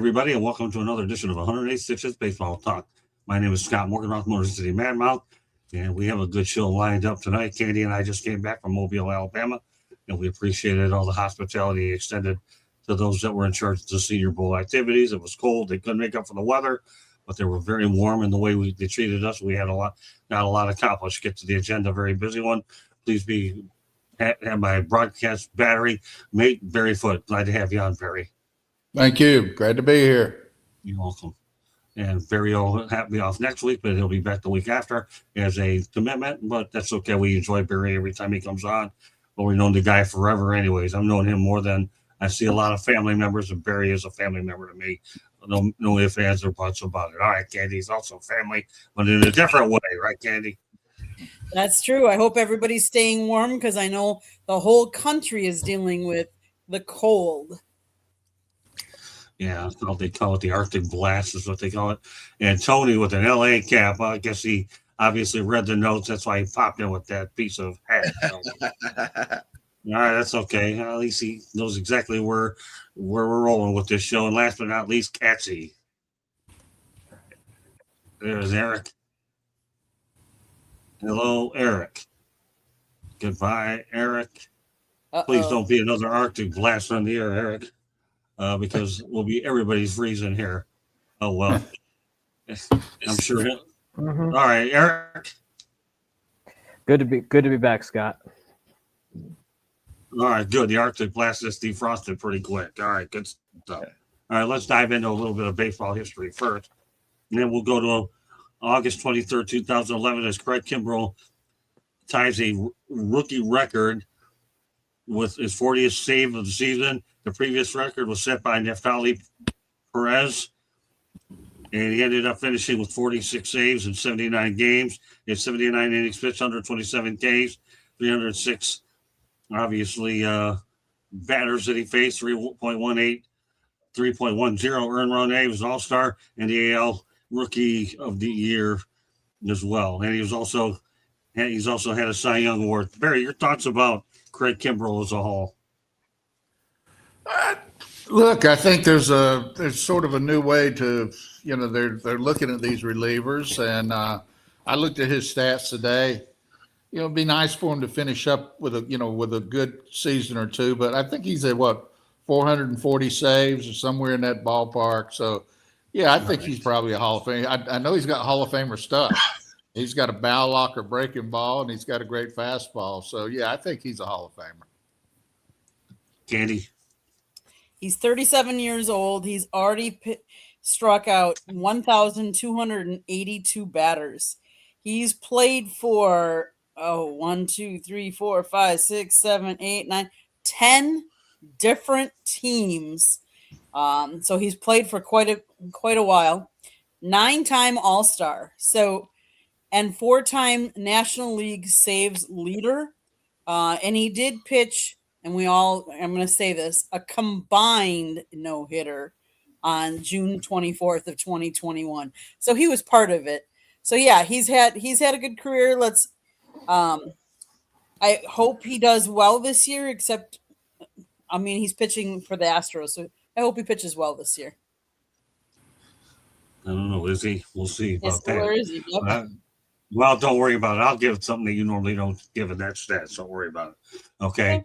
everybody, and welcome to another edition of 186 Baseball Talk. My name is Scott Morganroth, Motor City Madmouth, and we have a good show lined up tonight. Candy and I just came back from Mobile, Alabama, and we appreciated all the hospitality extended to those that were in charge of the Senior Bowl activities. It was cold; they couldn't make up for the weather, but they were very warm in the way they treated us. We had got a lot accomplished. Get to the agenda, very busy one. Please be at my broadcast battery mate, Barry Foote. Glad to have you on, Barry. Thank you. Glad to be here. You're welcome. And Barry will have me off next week, but he'll be back the week after as a commitment. But that's okay. We enjoy Barry every time he comes on. Well, we've known the guy forever anyways. I've known him more than I see a lot of family members, and Barry is a family member to me. No ifs, ands, or buts about it. All right, Candy, he's also family, but in a different way. Right, Candy? That's true. I hope everybody's staying warm because I know the whole country is dealing with the cold. Yeah, they call it the Arctic blast is what they call it. And Tony with an LA cap, I guess he obviously read the notes. That's why he popped in with that piece of hat. All right, that's okay. At least he knows exactly where we're rolling with this show. And last but not least, Catsy. There's Eric. Hello, Eric. Goodbye, Eric. Uh-oh. Please don't be another Arctic blast on the air, Eric, because we'll be everybody's freezing here. Oh, well. I'm sure. Mm-hmm. All right, Eric. Good to be back, Scott. All right, good. The Arctic blast is defrosted pretty quick. All right, good stuff. All right, let's dive into a little bit of baseball history first. And then we'll go to August 23rd, 2011, as Craig Kimbrell ties a rookie record with his 40th save of the season. The previous record was set by Neftali Perez, and he ended up finishing with 46 saves in 79 games. He had 79 innings pitched, 127 Ks, 306, obviously, batters that he faced, 3.18, 3.10 earned run. He was All-Star and the AL Rookie of the Year as well. And he's also had a Cy Young Award. Barry, your thoughts about Craig Kimbrell as a whole? Look, I think there's sort of a new way to, they're looking at these relievers, and I looked at his stats today. It'd be nice for him to finish up with a good season or two, but I think he's at 440 saves or somewhere in that ballpark. So, yeah, I think he's probably a Hall of Famer. I know he's got Hall of Famer stuff. He's got a bow locker breaking ball, and he's got a great fastball. So, yeah, I think he's a Hall of Famer. Candy? He's 37 years old. He's already struck out 1,282 batters. He's played for, 10 different teams. So he's played for quite a while. 9-time All-Star. And 4-time National League saves leader. And he did pitch, I'm going to say this, a combined no-hitter on June 24th of 2021. So he was part of it. So yeah, he's had a good career. I hope he does well this year, except he's pitching for the Astros, so I hope he pitches well this year. I don't know. Is he? We'll see about that. Where is he? Yep. Well, don't worry about it. I'll give it something that you normally don't give in that stats. Don't worry about it. Okay?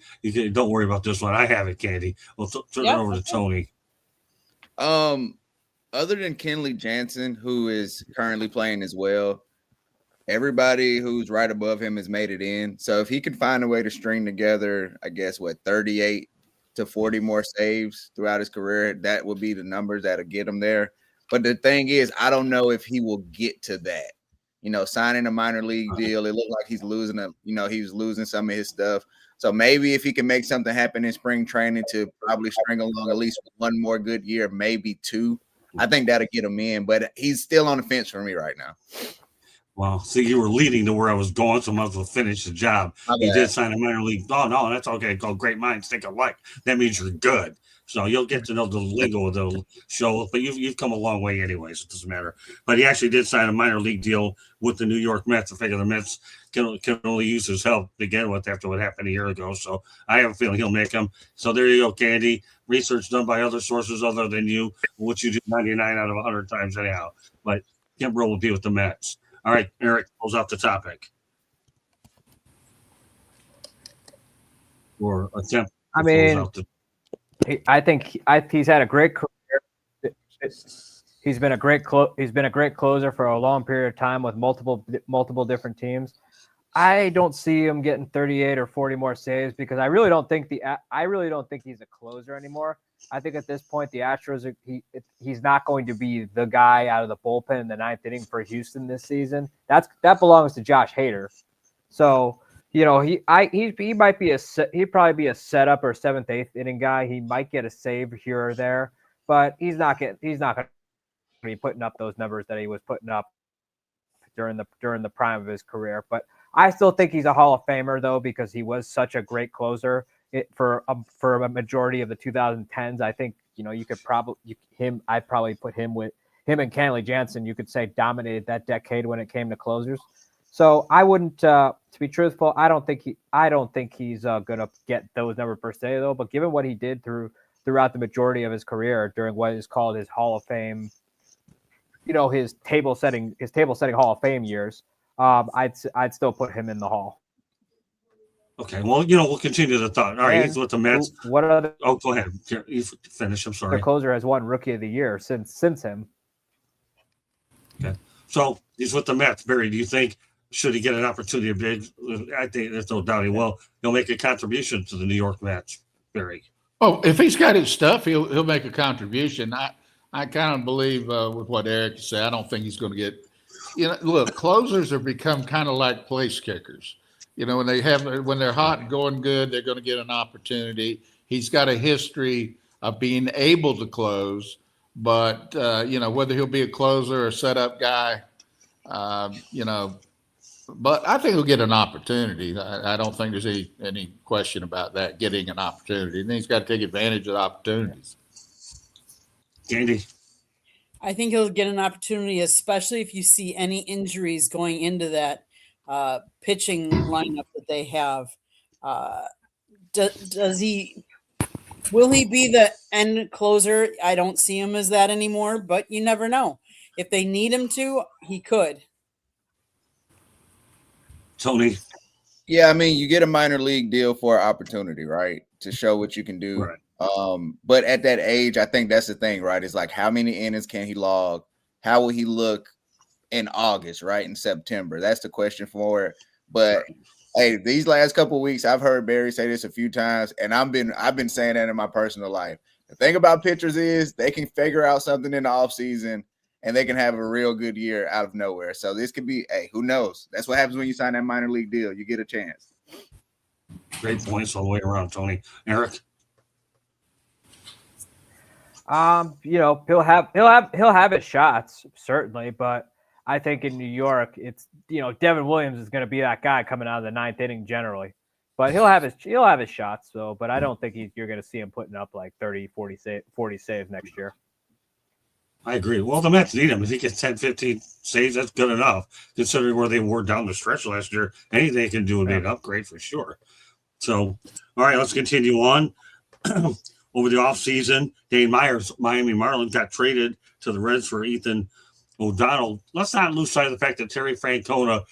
Don't worry about this one. I have it, Candy. We'll turn it over to Tony. Other than Kenley Jansen, who is currently playing as well, everybody who's right above him has made it in. So if he could find a way to string together, 38 to 40 more saves throughout his career, that would be the numbers that'll get him there. But the thing is, I don't know if he will get to that. Signing a minor league deal, it looked like he's losing he was losing some of his stuff. So maybe if he can make something happen in spring training to probably string along at least one more good year, maybe two, I think that'll get him in. But he's still on the fence for me right now. Well, see, you were leading to where I was going, so I might as well finish the job. He did sign a minor league. Oh, no, that's okay. Great minds think alike. That means you're good. So you'll get to know the lingo of the show, but you've come a long way anyways. It doesn't matter. But he actually did sign a minor league deal with the New York Mets. I figure the Mets can only use his help to begin with after what happened a year ago. So I have a feeling he'll make them. So there you go, Candy. Research done by other sources other than you, which you do 99 out of 100 times anyhow. But Kimbrel will be with the Mets. All right, Eric, close out the topic. Or attempt. I mean, I think he's had a great career. He's been a great closer for a long period of time with multiple different teams. I don't see him getting 38 or 40 more saves because I really don't think he's a closer anymore. I think at this point the Astros he's not going to be the guy out of the bullpen in the ninth inning for Houston this season. That belongs to Josh Hader. So he might be he'd probably be a setup or seventh, eighth inning guy. He might get a save here or there, but he's not going to be putting up those numbers that he was putting up during the prime of his career. But I still think he's a Hall of Famer though, because he was such a great closer for a majority of the 2010s. I think, you could I'd probably put him with him and Kenley Jansen. You could say dominated that decade when it came to closers. So I wouldn't, to be truthful, I don't think he's going to get those numbers per se though. But given what he did throughout the majority of his career during what is called his Hall of Fame, his table setting Hall of Fame years, I'd still put him in the Hall. Okay, well, we'll continue the thought. All right, he's with the Mets. What other? Oh, go ahead. You finish. I'm sorry. The closer has won Rookie of the Year since him. Okay, so he's with the Mets. Barry, do you think should he get an opportunity to bid? I think there's no doubt he will. He'll make a contribution to the New York Mets. Barry. Oh, if he's got his stuff, he'll make a contribution. I kind of believe with what Eric said. I don't think he's going to get. Look, closers have become kind of like place kickers. When they're hot and going good, they're going to get an opportunity. He's got a history of being able to close, but whether he'll be a closer or setup guy, but I think he'll get an opportunity. I don't think there's any question about that, getting an opportunity. And he's got to take advantage of the opportunities. Candy. I think he'll get an opportunity, especially if you see any injuries going into that pitching lineup that they have. Will he be the end closer? I don't see him as that anymore, but you never know. If they need him to, he could. Tony. Yeah, I mean, you get a minor league deal for an opportunity, right? To show what you can do. Right. But at that age, I think that's the thing, right? It's like, how many innings can he log? How will he look in August, right? In September? That's the question for it. But hey, these last couple of weeks, I've heard Barry say this a few times, and I've been saying that in my personal life. The thing about pitchers is they can figure out something in the offseason and they can have a real good year out of nowhere. So this could be, hey, who knows? That's what happens when you sign that minor league deal. You get a chance. Great points all the way around, Tony. Eric. He'll have his shots certainly, but I think in New York, it's Devin Williams is going to be that guy coming out of the ninth inning generally, but he'll have his shots. So, but I don't think you're going to see him putting up like 30, 40 saves next year. I agree. Well, the Mets need him. If he gets 10, 15 saves, that's good enough, considering where they were down the stretch last year. Anything they can do would be an upgrade for sure. So, all right, let's continue on. Over the offseason, Dane Myers, Miami Marlins, got traded to the Reds for Ethan O'Donnell. Let's not lose sight of the fact that Terry Francona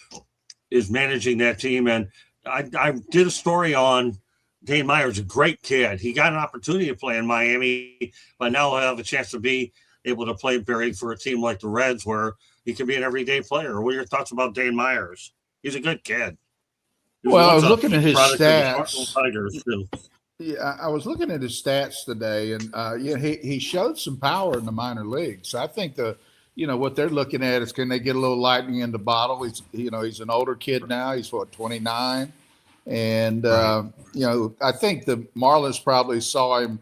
is managing that team. And I did a story on Dane Myers, a great kid. He got an opportunity to play in Miami, but now he'll have a chance to be able to play Barry for a team like the Reds where he can be an everyday player. What are your thoughts about Dane Myers? He's a good kid. Well, I was looking at his stats. Tigers too. Yeah, I was looking at his stats today, and he showed some power in the minor leagues. So I think what they're looking at is, can they get a little lightning in the bottle? He's an older kid now. He's 29, and I think the Marlins probably saw him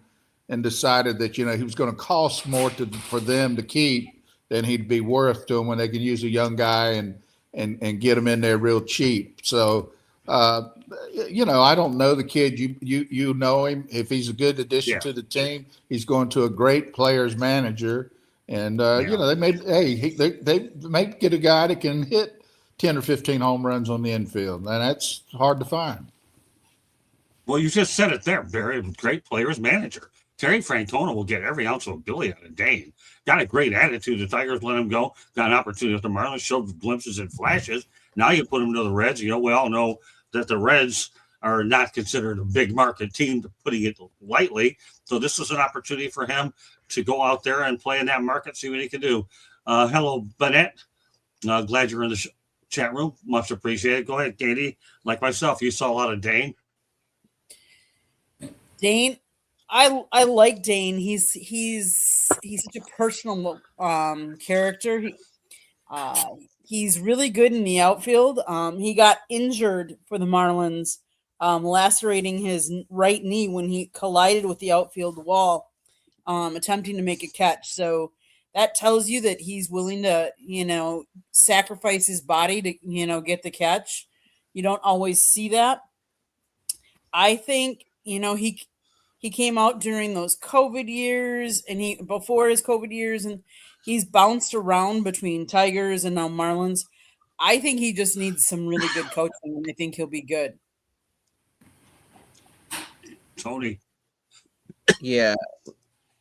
and decided that he was going to cost more for them to keep than he'd be worth to them when they can use a young guy and get him in there real cheap. So I don't know the kid. You know him. If he's a good addition Yeah. to the team, he's going to a great players manager. And Yeah. they may get a guy that can hit 10 or 15 home runs on the infield, and that's hard to find. Well, you just said it there, Barry. Great players manager. Terry Francona will get every ounce of ability out of Dane. Got a great attitude. The Tigers let him go. Got an opportunity with the Marlins. Showed glimpses and flashes. Now you put him to the Reds. We all know that the Reds are not considered a big market team, putting it lightly. So this is an opportunity for him to go out there and play in that market, see what he can do. Hello, Bennett. Glad you're in the chat room. Much appreciated. Go ahead, Katie. Like myself, you saw a lot of Dane. Dane, I like Dane. He's such a personal character. He's really good in the outfield. He got injured for the Marlins, lacerating his right knee when he collided with the outfield wall, attempting to make a catch. So that tells you that he's willing to, sacrifice his body to, get the catch. You don't always see that. I think, he came out during those COVID years and before his COVID years, and he's bounced around between Tigers and now Marlins. I think he just needs some really good coaching, and I think he'll be good. Tony. Yeah.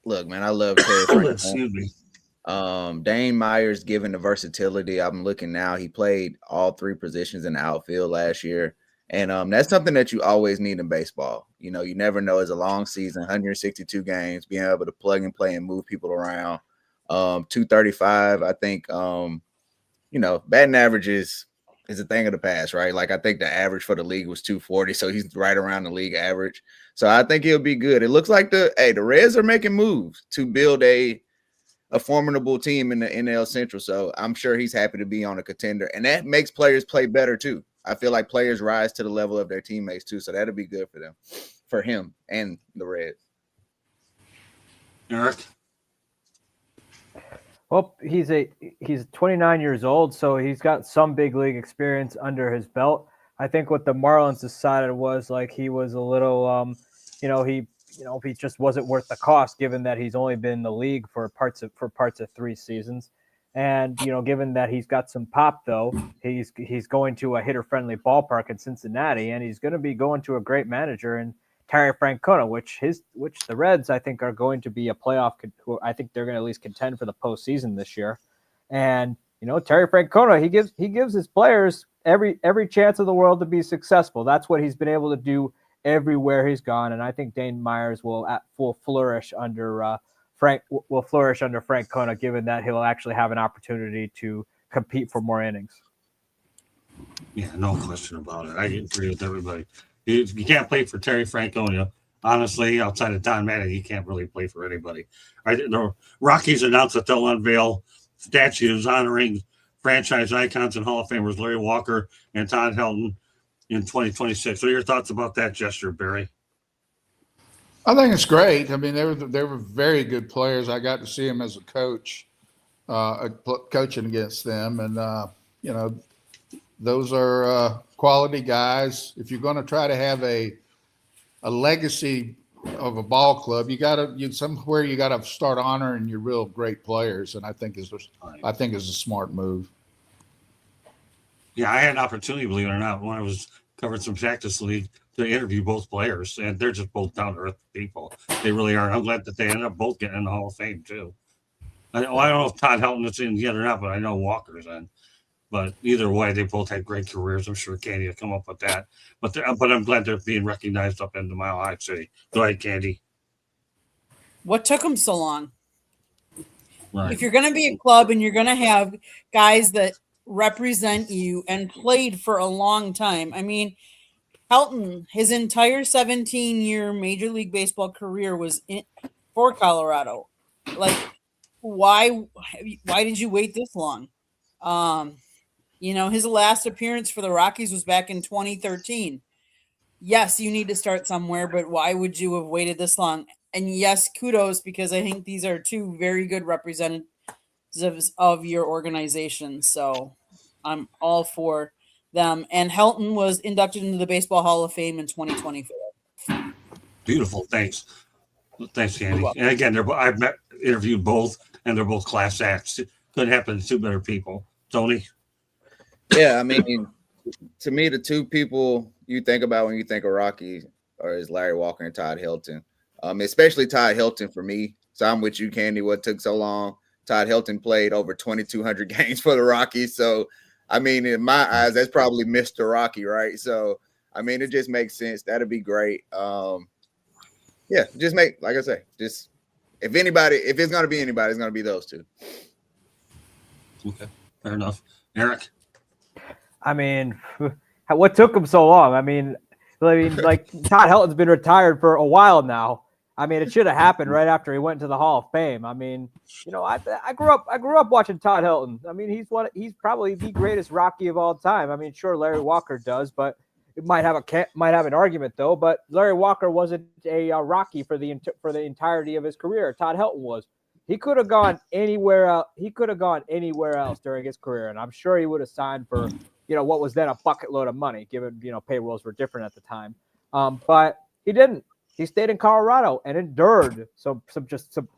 Look, man, I love Terry Francona. Excuse me. Dane Myers, given the versatility, I'm looking now. He played all three positions in the outfield last year. And that's something that you always need in baseball. You never know. It's a long season, 162 games, being able to plug and play and move people around. 235, I think, batting average is a thing of the past, right? Like, I think the average for the league was 240, so he's right around the league average. So I think he'll be good. It looks like the Reds are making moves to build a formidable team in the NL Central. So I'm sure he's happy to be on a contender, and that makes players play better too. I feel like players rise to the level of their teammates too. So that'll be good for them, for him and the Reds. Eric. Well, he's 29 years old, so he's got some big league experience under his belt. I think what the Marlins decided was like he was a little, he just wasn't worth the cost, given that he's only been in the league for parts of 3 seasons. And, given that he's got some pop, though, he's going to a hitter-friendly ballpark in Cincinnati, and he's going to be going to a great manager in Terry Francona, which the Reds, I think, are going to be a playoff. I think they're going to at least contend for the postseason this year. And, Terry Francona, he gives his players every chance of the world to be successful. That's what he's been able to do everywhere he's gone. And I think Dane Myers will flourish under Francona, given that he'll actually have an opportunity to compete for more innings. Yeah, no question about it. I agree with everybody. You can't play for Terry Francona. Honestly, outside of Don Manning, you can't really play for anybody. The Rockies announced that they'll unveil statues honoring franchise icons and Hall of Famers Larry Walker and Todd Helton in 2026. What are your thoughts about that gesture, Barry? I think it's great. I mean, they were very good players. I got to see them as a coach, coaching against them, and those are quality guys. If you're going to try to have a legacy of a ball club, you got to start honoring your real great players, and I think is a smart move. Yeah, I had an opportunity, believe it or not, when I was covering some practice league, to interview both players, and they're just both down to earth people. They really are. I'm glad that they ended up both getting in the Hall of Fame too. I don't know if Todd Helton is in yet or not, but I know Walker's in. But either way, they both had great careers. I'm sure Candy will come up with that. But I'm glad they're being recognized up in the Mile High City. Go ahead, Candy. What took them so long? Right. If you're going to be a club and you're going to have guys that represent you and played for a long time, I mean, Helton, his entire 17-year Major League Baseball career was for Colorado. Like, why did you wait this long? His last appearance for the Rockies was back in 2013. Yes, you need to start somewhere, but why would you have waited this long? And yes, kudos, because I think these are two very good representatives of your organization. So I'm all for them. And Helton was inducted into the Baseball Hall of Fame in 2024. Beautiful. Thanks, Candy. And again, I've interviewed both, and they're both class acts. Couldn't happen to two better people. Tony. Yeah, I mean, to me, the two people you think about when you think of Rocky is Larry Walker and Todd Helton. Especially Todd Helton for me. So I'm with you, Candy. What took so long? Todd Helton played over 2,200 games for the Rockies. So, I mean, in my eyes, that's probably Mr. Rocky, right? So, I mean, it just makes sense. That'd be great. Yeah, just like I say, just if it's going to be anybody, it's going to be those two. Okay, fair enough. Eric? I mean, what took him so long? I mean, like Todd Helton's been retired for a while now. I mean, it should have happened right after he went to the Hall of Fame. I mean, you know, I grew up watching Todd Helton. I mean, he's probably the greatest Rocky of all time. I mean, sure, Larry Walker does, but it might have an argument though. But Larry Walker wasn't a Rocky for the entirety of his career. Todd Helton was. He could have gone anywhere else. He could have gone anywhere else during his career, and I'm sure he would have signed for, you know, what was then a bucket load of money, given, you know, payrolls were different at the time. But he didn't. He stayed in Colorado and endured some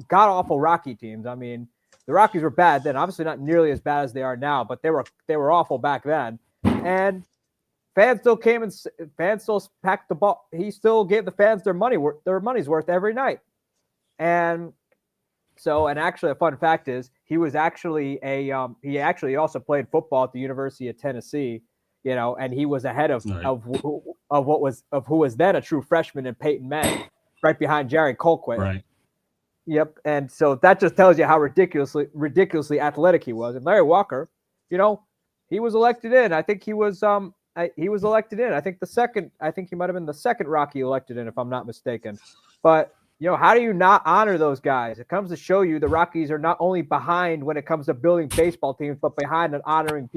god awful Rocky teams. I mean, the Rockies were bad then, obviously not nearly as bad as they are now, but they were awful back then. And fans still came and fans still packed the ball. He still gave the fans their money's worth every night. And so, and actually, a fun fact is he was actually he actually also played football at the University of Tennessee. You know, and he was ahead of who was then a true freshman in Peyton Manning, right behind Jerry Colquitt. Right. Yep. And so that just tells you how ridiculously athletic he was. And Larry Walker, you know, he was elected in. I think he was elected in. I think he might have been the second Rocky elected in, if I'm not mistaken. But you know, how do you not honor those guys? It comes to show you the Rockies are not only behind when it comes to building baseball teams, but behind and honoring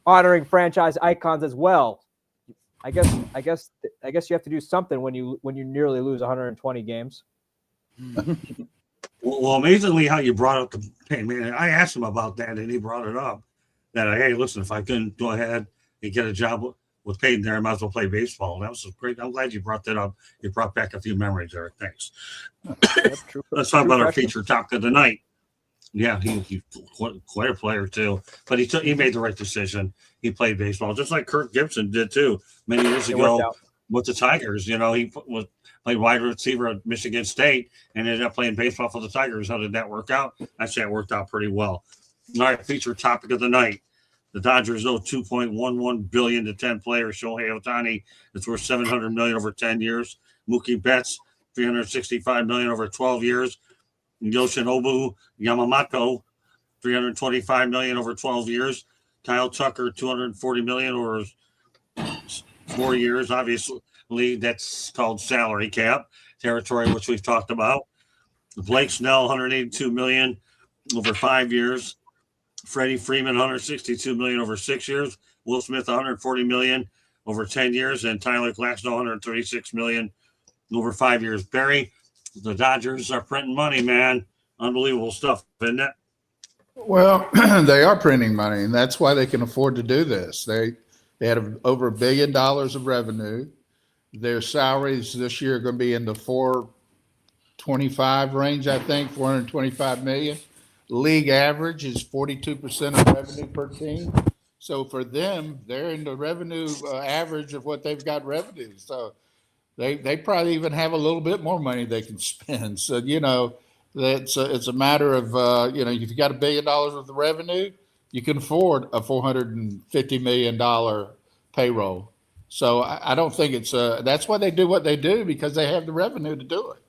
honoring franchise icons as well. I guess you have to do something when you nearly lose 120 games. Well, amazingly how you brought up the Peyton Manning. I asked him about that, and he brought it up. That, hey, listen, if I couldn't go ahead and get a job with Peyton there, I might as well play baseball. And that was great. I'm glad you brought that up. You brought back a few memories there. Thanks. Let's talk about our feature topic of the night. Yeah, he's quite a player too. But he made the right decision. He played baseball just like Kirk Gibson did too many years ago with the Tigers. You know, he played wide receiver at Michigan State and ended up playing baseball for the Tigers. How did that work out? I'd say it worked out pretty well. All right, feature topic of the night. The Dodgers owe $2.11 billion to 10 players. Shohei Ohtani is worth $700 million over 10 years. Mookie Betts, $365 million over 12 years. Yoshinobu Yamamoto, $325 million over 12 years. Kyle Tucker, $240 million over 4 years. Obviously, that's called salary cap territory, which we've talked about. Blake Snell, $182 million over 5 years. Freddie Freeman, $162 million over 6 years. Will Smith, $140 million over 10 years. And Tyler Glasnow, $136 million over 5 years. Barry, the Dodgers are printing money, man. Unbelievable stuff, isn't it? Well, they are printing money, and that's why they can afford to do this. They had over $1 billion of revenue. Their salaries this year are going to be in the 425 range, I think, 425 million. League average is 42% of revenue per team. So for them, they're in the revenue average of what they've got revenue. So they probably even have a little bit more money they can spend. So, you know, it's a matter of, you know, if you got $1 billion worth of revenue, you can afford a $450 million payroll. So I don't think it's that's why they do what they do, because they have the revenue to do it.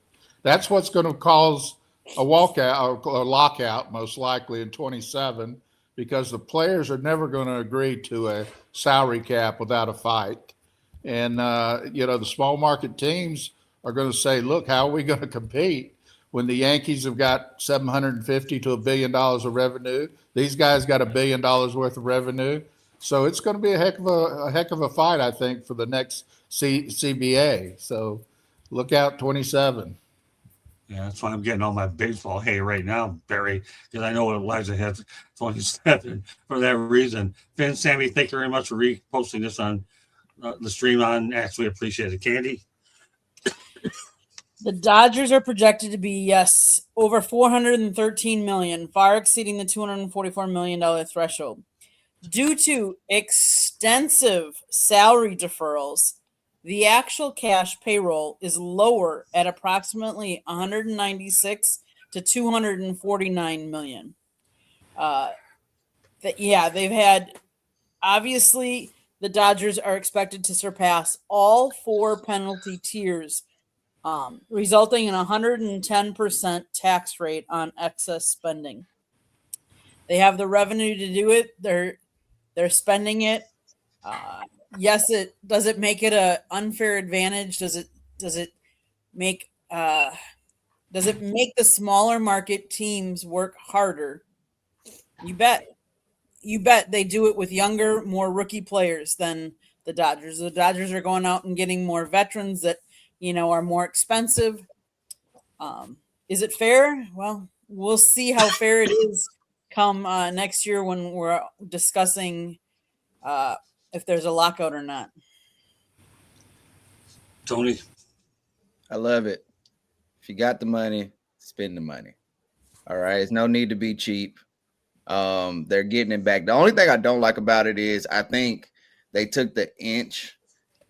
That's what's going to cause a walkout or lockout most likely in 27, because the players are never going to agree to a salary cap without a fight. And, you know, the small market teams are going to say, look, how are we going to compete when the Yankees have got $750 to $1 billion of revenue? These guys got $1 billion worth of revenue. So it's going to be a heck of a fight, I think, for the next CBA. So look out 27. Yeah, that's why I'm getting all my baseball hay right now, Barry, because I know Elijah has 27 for that reason. Finn, Sammy, thank you very much for reposting this on the stream on X. We appreciate it. Candy? The Dodgers are projected to be, yes, over 413 million, far exceeding the $244 million threshold. Due to extensive salary deferrals, the actual cash payroll is lower at approximately 196 to 249 million. They've had, obviously, the Dodgers are expected to surpass all four penalty tiers, resulting in a 110% tax rate on excess spending. They have the revenue to do it. They're spending it. Yes, it does it make it a unfair advantage? Does it make does it make the smaller market teams work harder? You bet. You bet they do it with younger, more rookie players than the Dodgers. The Dodgers are going out and getting more veterans that are more expensive. Is it fair? Well, we'll see how fair it is come next year when we're discussing if there's a lockout or not. Tony? I love it. If you got the money, spend the money. All right. There's no need to be cheap. They're getting it back. The only thing I don't like about it is I think they took the inch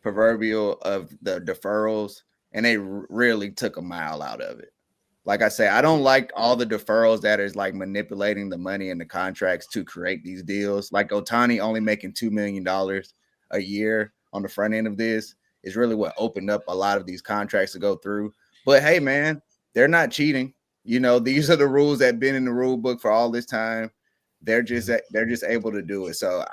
proverbial of the deferrals and they really took a mile out of it. Like I say, I don't like all the deferrals that is like manipulating the money in the contracts to create these deals. Like Ohtani only making $2 million a year on the front end of this is really what opened up a lot of these contracts to go through. But hey, man, they're not cheating. These are the rules that have been in the rule book for all this time. They're just able to do it. So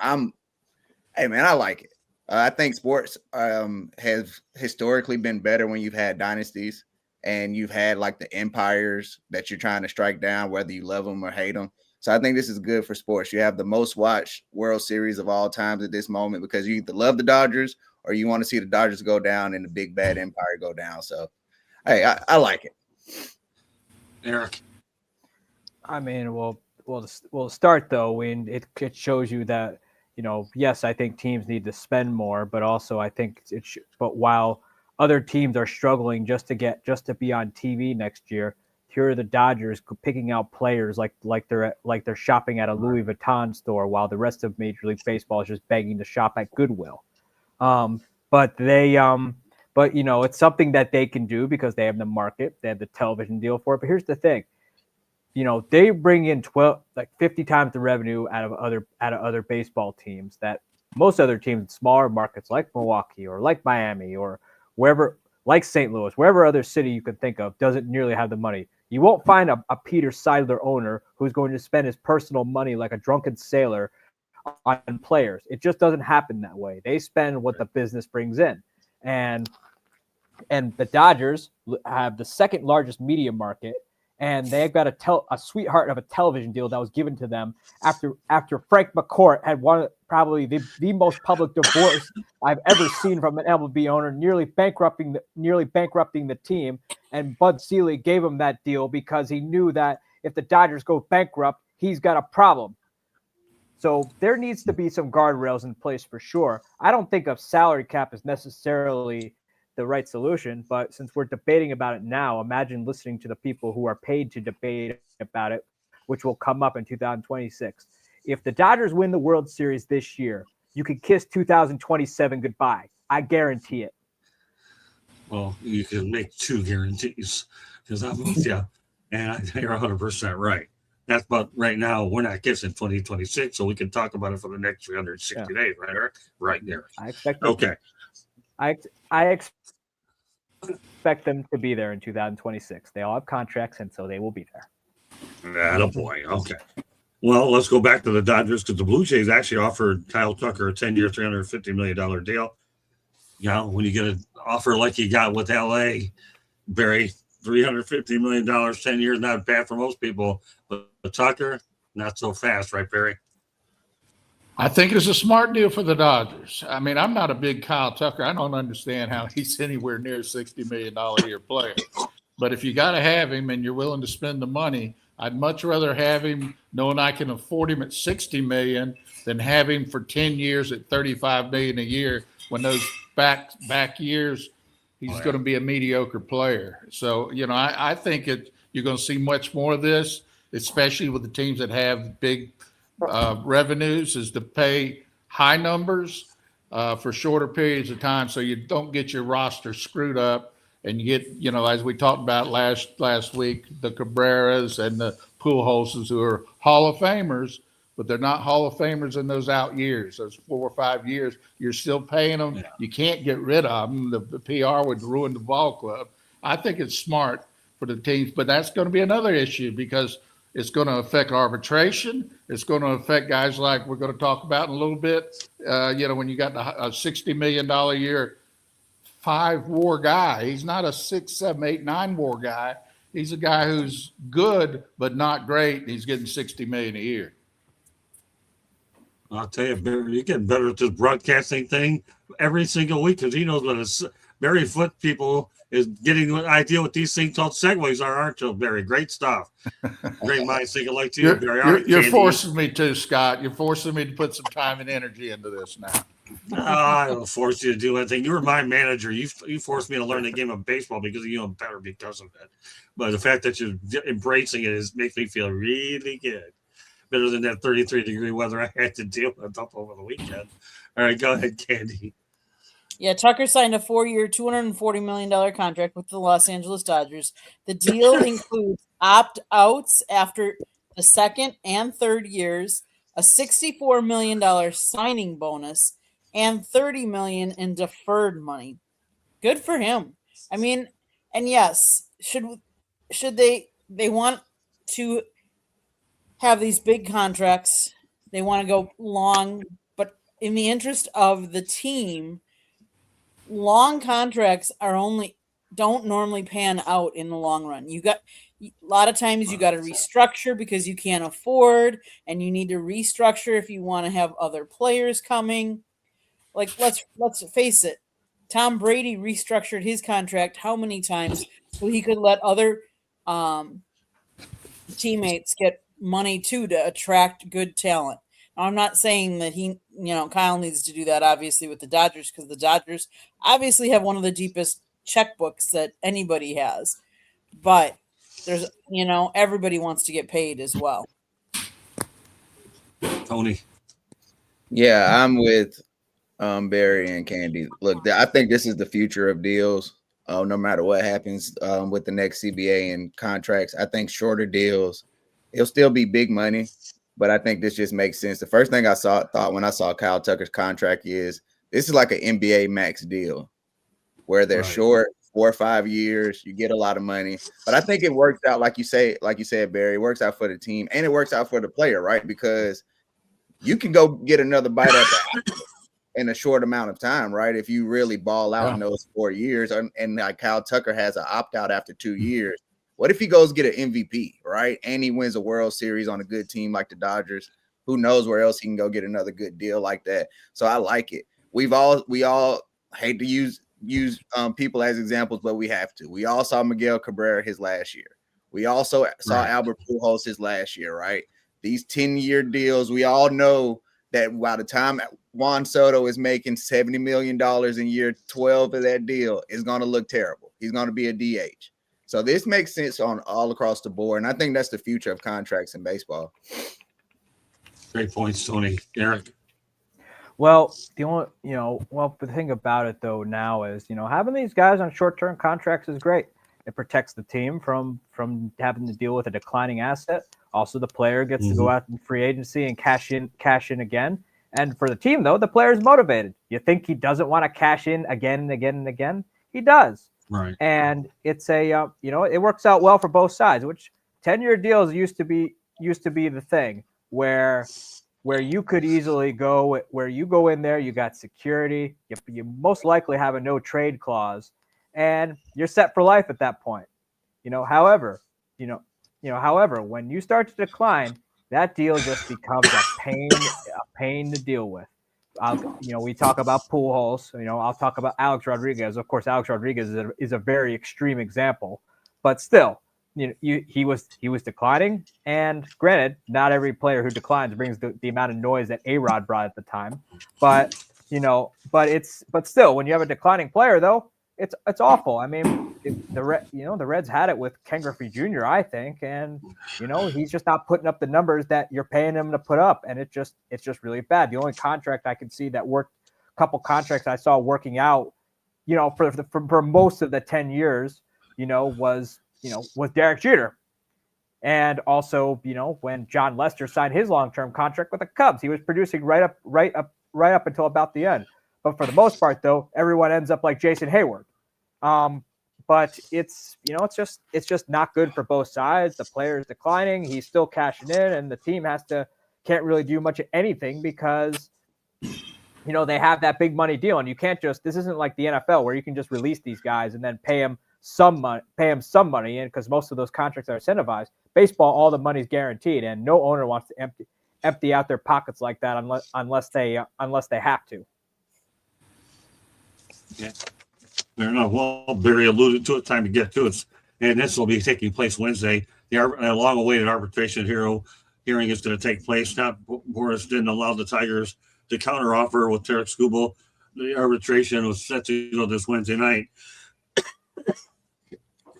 hey, man, I like it. I think sports has historically been better when you've had dynasties and you've had like the empires that you're trying to strike down, whether you love them or hate them. So I think this is good for sports. You have the most watched World Series of all times at this moment because you either love the Dodgers or you want to see the Dodgers go down and the big bad empire go down. So, hey, I like it. Eric? I mean, we'll start though when it shows you that, yes, I think teams need to spend more, but also I think but while other teams are struggling just to be on TV next year, here are the Dodgers picking out players like they're shopping at a Louis Vuitton store while the rest of Major League Baseball is just begging to shop at Goodwill. But it's something that they can do because they have the market, they have the television deal for it. But here's the thing. They bring in 50 times the revenue out of other baseball teams that most other teams in smaller markets like Milwaukee or like Miami or wherever, like St. Louis, wherever other city you can think of, doesn't nearly have the money. You won't find a Peter Seidler owner who's going to spend his personal money like a drunken sailor on players. It just doesn't happen that way. They spend what the business brings in. And the Dodgers have the second largest media market, and they've got a sweetheart of a television deal that was given to them after Frank McCourt had won probably the most public divorce I've ever seen from an MLB owner, nearly bankrupting the team. And Bud Selig gave him that deal because he knew that if the Dodgers go bankrupt, he's got a problem. So there needs to be some guardrails in place for sure. I don't think a salary cap is necessarily the right solution, but since we're debating about it now, imagine listening to the people who are paid to debate about it, which will come up in 2026. If the Dodgers win the World Series this year, you can kiss 2027 goodbye. I guarantee it. Well, you can make two guarantees because I'm with you, and you're 100% right. That's about right now. We're not kissing 2026, so we can talk about it for the next 360 days, right, Eric? Right there. I expect. Okay. I expect them to be there in 2026. They all have contracts, and so they will be there. Attaboy. Okay. Well, let's go back to the Dodgers because the Blue Jays actually offered Kyle Tucker a 10-year, $350 million deal. When you get an offer like you got with LA, Barry, $350 million, 10 years, not bad for most people. But Tucker, not so fast, right, Barry? I think it's a smart deal for the Dodgers. I mean, I'm not a big Kyle Tucker. I don't understand how he's anywhere near a $60 million a year player. But if you got to have him and you're willing to spend the money, I'd much rather have him knowing I can afford him at 60 million than have him for 10 years at 35 million a year when those back years he's going to be a mediocre player. So, I think you're going to see much more of this, especially with the teams that have big revenues, is to pay high numbers for shorter periods of time so you don't get your roster screwed up. And you get, as we talked about last week, the Cabreras and the Pujols who are Hall of Famers, but they're not Hall of Famers in those out years, those 4 or 5 years. You're still paying them. Yeah. You can't get rid of them. The PR would ruin the ball club. I think it's smart for the teams, but that's going to be another issue because it's going to affect arbitration. It's going to affect guys like we're going to talk about in a little bit. When you got a $60 million a year 5-WAR guy. He's not a 6, 7, 8, 9-WAR guy. He's a guy who's good but not great, and he's getting $60 million a year. I'll tell you, Barry, you get better at this broadcasting thing every single week because he knows what his Barry Foot people is getting an idea what these things called segues are, aren't you, Barry? Great stuff. Great minds thinking like you, Barry. You're forcing me to, Scott. You're forcing me to put some time and energy into this now. I don't force you to do anything. You were my manager. You forced me to learn the game of baseball because you know better because of it. But the fact that you're embracing it makes me feel really good. Better than that 33-degree weather I had to deal with up over the weekend. All right, go ahead, Candy. Yeah, Tucker signed a 4-year, $240 million contract with the Los Angeles Dodgers. The deal includes opt-outs after the second and third years, a $64 million signing bonus, and $30 million in deferred money. Good for him. I mean, and yes, should they want to have these big contracts? They want to go long, but in the interest of the team, long contracts don't normally pan out in the long run. A lot of times you got to restructure because you can't afford, and you need to restructure if you want to have other players coming. Like let's face it, Tom Brady restructured his contract how many times so he could let other teammates get money too to attract good talent. Now, I'm not saying that Kyle needs to do that obviously with the Dodgers because the Dodgers obviously have one of the deepest checkbooks that anybody has, but there's everybody wants to get paid as well. Tony. Yeah, I'm with Barry and Candy. Look, I think this is the future of deals. No matter what happens with the next CBA and contracts, I think shorter deals, it'll still be big money, but I think this just makes sense. The first thing I thought when I saw Kyle Tucker's contract is this is like an NBA max deal where they're short, 4 or 5 years, you get a lot of money. But I think it works out, like you said, Barry, it works out for the team and it works out for the player, right? Because you can go get another bite at the apple in a short amount of time, right? If you really ball out in those 4 years, and like Kyle Tucker has an opt-out after 2 years, what if he goes get an MVP, right? And he wins a World Series on a good team like the Dodgers? Who knows where else he can go get another good deal like that? So I like it. We all hate to use people as examples, but we have to. We all saw Miguel Cabrera his last year. We also saw Albert Pujols his last year, right? These 10-year deals, we all know that by the time Juan Soto is making $70 million in year 12 of that deal, it's going to look terrible. He's going to be a DH. So this makes sense on all across the board, and I think that's the future of contracts in baseball. Great points, Tony. Eric? Well, the thing about it though now is, having these guys on short-term contracts is great. It protects the team from having to deal with a declining asset. Also, the player gets to go out in free agency and cash in again. And for the team, though, the player is motivated. You think he doesn't want to cash in again and again and again? He does. Right. And it's it works out well for both sides. Which 10-year deals used to be the thing where you could easily go where you go in there, you got security, you most likely have a no trade clause, and you're set for life at that point. However, when you start to decline, that deal just becomes a pain to deal with. We talk about Pujols. I'll talk about Alex Rodriguez. Of course, Alex Rodriguez is a very extreme example, but still, he was declining. And granted, not every player who declines brings the amount of noise that A-Rod brought at the time, but but still, when you have a declining player, though, it's awful. I mean, the Reds had it with Ken Griffey Jr., I think, and he's just not putting up the numbers that you're paying him to put up, and it's just really bad. The only contract I could see that worked, a couple contracts I saw working out, for most of the 10 years, was Derek Jeter. And also, when John Lester signed his long-term contract with the Cubs, he was producing right up until about the end. But for the most part, though, everyone ends up like Jason Hayward. But it's just not good for both sides. The player's declining, he's still cashing in, and the team can't really do much of anything because they have that big money deal, and you can't this isn't like the NFL where you can just release these guys and then pay them some money in, because most of those contracts are incentivized. Baseball, all the money's guaranteed, and no owner wants to empty out their pockets like that unless they have to. Yeah. Fair enough. Well, Barry alluded to it. Time to get to it. And this will be taking place Wednesday. The long-awaited arbitration hearing is going to take place. Scott Boras didn't allow the Tigers to counteroffer with Tarek Skubal. The arbitration was set to go this Wednesday night.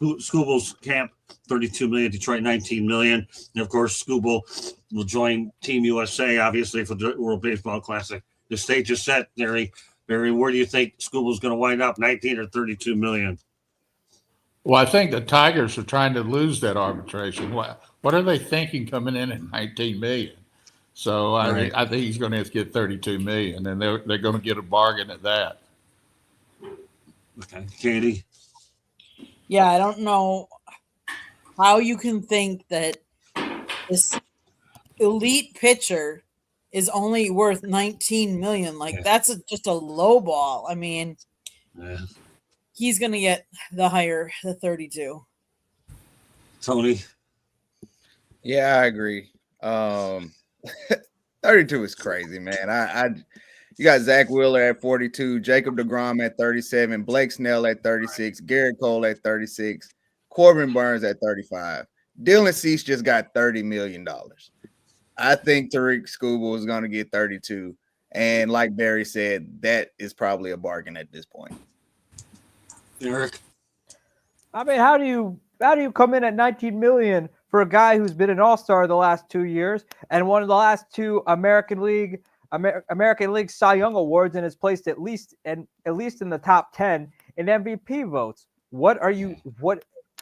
Skubal's camp, $32 million, Detroit $19 million. And of course, Skubal will join Team USA, obviously, for the World Baseball Classic. The stage is set, Barry. Barry, where do you think Skubal's going to wind up, 19 or 32 million? Well, I think the Tigers are trying to lose that arbitration. What are they thinking coming in at 19 million? So I think he's going to have to get 32 million, and they're going to get a bargain at that. Okay, Katie. Yeah, I don't know how you can think that this elite pitcher is only worth 19 million. Like, that's just a low ball. I mean, he's going to get the 32. Tony. Yeah, I agree. 32 is crazy, man. You got Zach Wheeler at 42, Jacob deGrom at 37, Blake Snell at 36, Garrett Cole at 36, Corbin Burns at 35. Dylan Cease just got $30 million. I think Tariq Skubal is going to get 32. And like Barry said, that is probably a bargain at this point. Eric. I mean, how do you come in at 19 million for a guy who's been an all-star the last 2 years and one of the last two American League Cy Young awards, and is placed at least in the top 10 in MVP votes? What are you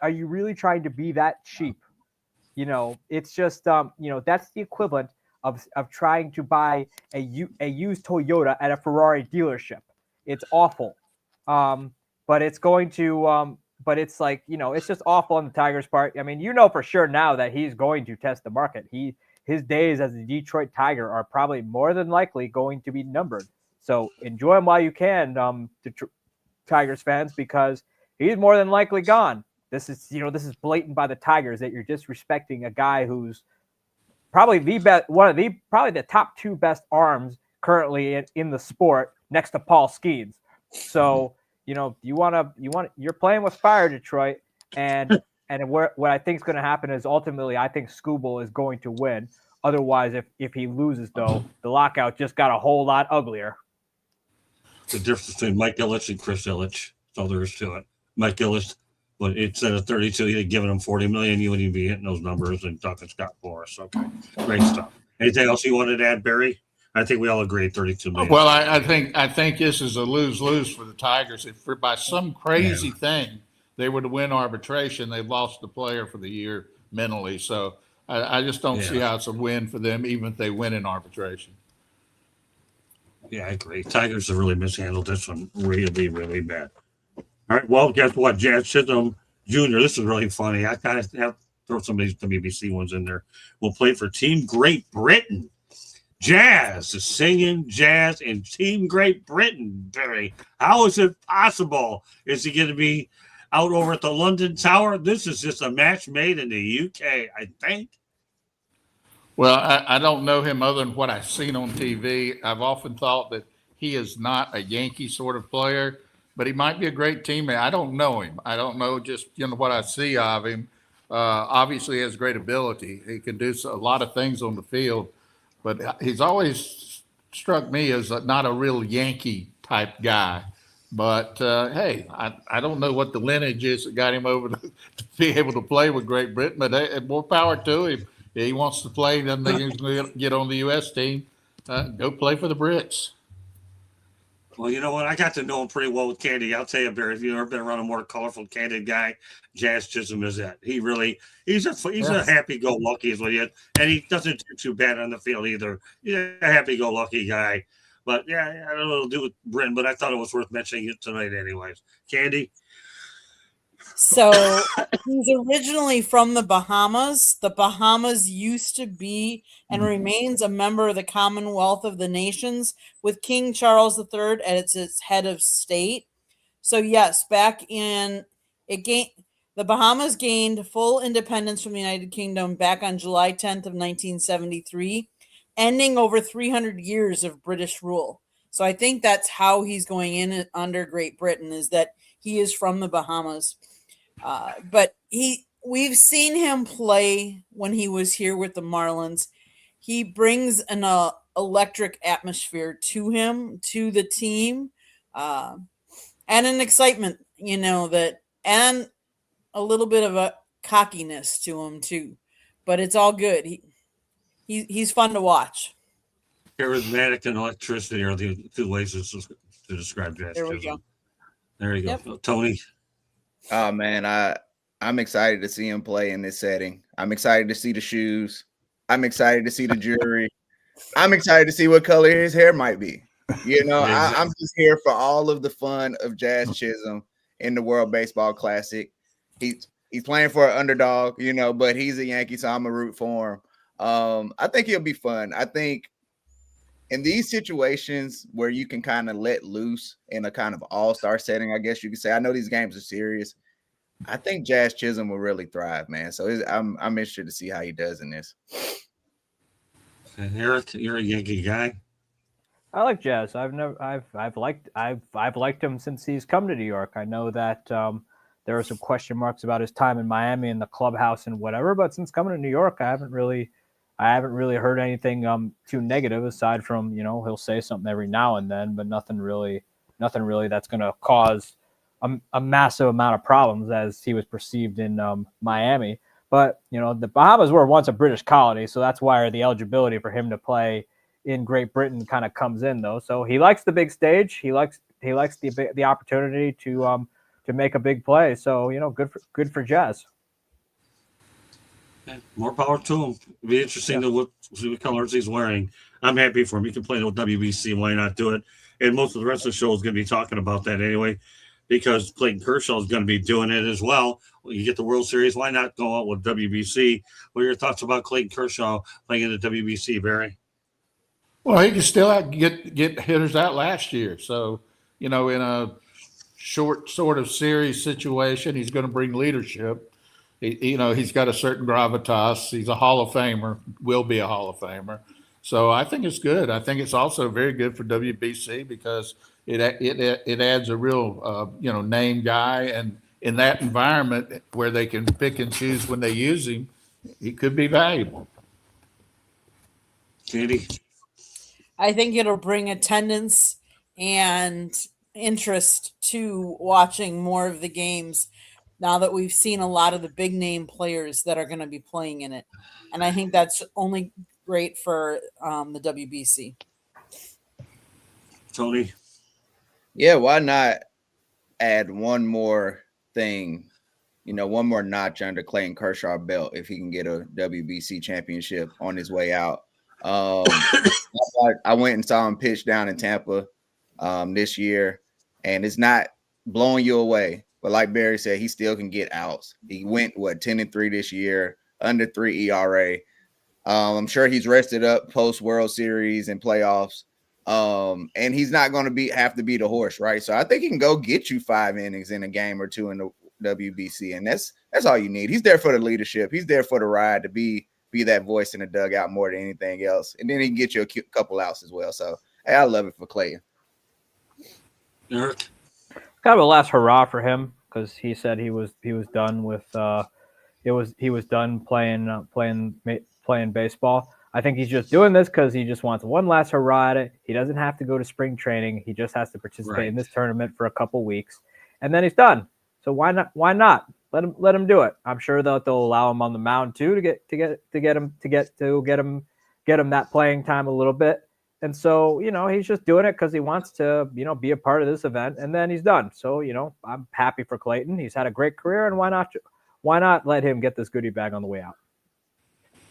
really trying to be that cheap? It's just that's the equivalent of trying to buy a used Toyota at a Ferrari dealership. It's awful. But it's going to but it's like, it's just awful on the Tigers' part. I mean, for sure now that he's going to test the market. His days as a Detroit Tiger are probably more than likely going to be numbered. So enjoy him while you can, Tigers fans, because he's more than likely gone. This is blatant by the Tigers that you're disrespecting a guy who's probably probably the top two best arms currently in the sport, next to Paul Skeens. So, you're playing with fire, Detroit, and what I think is going to happen is ultimately I think Skubal is going to win. Otherwise, if he loses, though, the lockout just got a whole lot uglier. The difference between Mike Ilitch and Chris Ilitch. That's all there is to it. Mike Ilitch, but instead of 32, you'd giving him 40 million. You wouldn't even be hitting those numbers and talking Scott Boras. Okay, great stuff. Anything else you wanted to add, Barry? I think we all agree 32 million. Well, I think this is a lose-lose for the Tigers. If by some crazy thing they were to win arbitration, they've lost the player for the year mentally. So I just don't see how it's a win for them, even if they win in arbitration. Yeah, I agree. Tigers have really mishandled this one really, really bad. All right, well, guess what? Jazz Chisholm Jr., this is really funny. I kind of have to throw some of these WBC ones in there. Will play for Team Great Britain. Jazz is singing jazz in Team Great Britain, Barry. How is it possible? Is he going to be out over at the London Tower? This is just a match made in the UK, I think. Well, I don't know him other than what I've seen on TV. I've often thought that he is not a Yankee sort of player, but he might be a great teammate. I don't know him. I don't know just what I see of him. Obviously, he has great ability. He can do a lot of things on the field, but he's always struck me as not a real Yankee type guy. But hey, I don't know what the lineage is that got him over to be able to play with Great Britain, but hey, more power to him. He wants to play, doesn't think he's going to get on the U.S. team. Go play for the Brits. Well, you know what? I got to know him pretty well with Candy. I'll tell you, Barry, if you've ever been around a more colorful, candid guy, Jazz Chisholm is that. He's a happy-go-lucky is what he is, and he doesn't do too bad on the field either. He's a happy-go-lucky guy. But, yeah, I don't know what to do with Britain, but I thought it was worth mentioning it tonight anyways. Candy? So he's originally from the Bahamas. The Bahamas used to be and remains a member of the Commonwealth of the Nations with King Charles III as its head of state. So yes, the Bahamas gained full independence from the United Kingdom back on July 10th of 1973, ending over 300 years of British rule. So I think that's how he's going in under Great Britain, is that he is from the Bahamas. But we've seen him play when he was here with the Marlins. He brings an electric atmosphere to the team, and an excitement, and a little bit of a cockiness to him too. But it's all good. He's fun to watch. Charismatic and electricity are the two ways to describe Jazz There we Chisholm. go. There you go. Yep. Tony? Oh man, I'm excited to see him play in this setting. I'm excited to see the shoes. I'm excited to see the jewelry. I'm excited to see what color his hair might be. I'm just here for all of the fun of Jazz Chisholm in the World Baseball Classic. He's playing for an underdog, but he's a Yankee, so I'm a root for him. I think he'll be fun. I think in these situations where you can kind of let loose in a kind of all-star setting, I guess you could say. I know these games are serious. I think Jazz Chisholm will really thrive, man. So I'm interested to see how he does in this. And Eric, you're a Yankee guy. I like Jazz. I've liked him since he's come to New York. I know that there are some question marks about his time in Miami and the clubhouse and whatever, but since coming to New York, I haven't really heard anything too negative, aside from he'll say something every now and then, but nothing really that's going to cause a massive amount of problems as he was perceived in Miami. But the Bahamas were once a British colony, so that's why the eligibility for him to play in Great Britain kind of comes in, though. So he likes the big stage. He likes the opportunity to make a big play. So good for Jazz. Yeah, more power to him. It'll be interesting to see what colors he's wearing. I'm happy for him. He can play with WBC. Why not do it? And most of the rest of the show is going to be talking about that anyway, because Clayton Kershaw is going to be doing it as well. You get the World Series. Why not go out with WBC? What are your thoughts about Clayton Kershaw playing in the WBC, Barry? Well, he can still get hitters out last year. So, in a short sort of series situation, he's going to bring leadership. He's got a certain gravitas. He's a Hall of Famer, will be a Hall of Famer. So I think it's good. I think it's also very good for WBC because it adds a real name guy, and in that environment where they can pick and choose when they use him, he could be valuable. Katie? I think it'll bring attendance and interest to watching more of the games now that we've seen a lot of the big name players that are going to be playing in it. And I think that's only great for the WBC. Tony? Yeah, why not add one more thing, one more notch under Clayton Kershaw belt if he can get a WBC championship on his way out. I went and saw him pitch down in Tampa this year, and it's not blowing you away. But like Barry said, he still can get outs. He went 10-3 this year, under 3 ERA. I'm sure he's rested up post World Series and playoffs. And he's not going to have to be the horse, right? So I think he can go get you 5 innings in a game or two in the WBC, and that's all you need. He's there for the leadership. He's there for the ride, to be that voice in the dugout more than anything else, and then he can get you a couple outs as well. So hey, I love it for Clayton. Eric? kind of a last hurrah for him because he said he was done with he was done playing baseball. I think he's just doing this because he just wants one last hurrah at it. He doesn't have to go to spring training. He just has to participate in this tournament for a couple weeks, and then he's done. So why not? Why not let him do it? I'm sure they'll allow him on the mound too to get him that playing time a little bit. And so, he's just doing it because he wants to, be a part of this event, and then he's done. So, I'm happy for Clayton. He's had a great career, and why not let him get this goodie bag on the way out?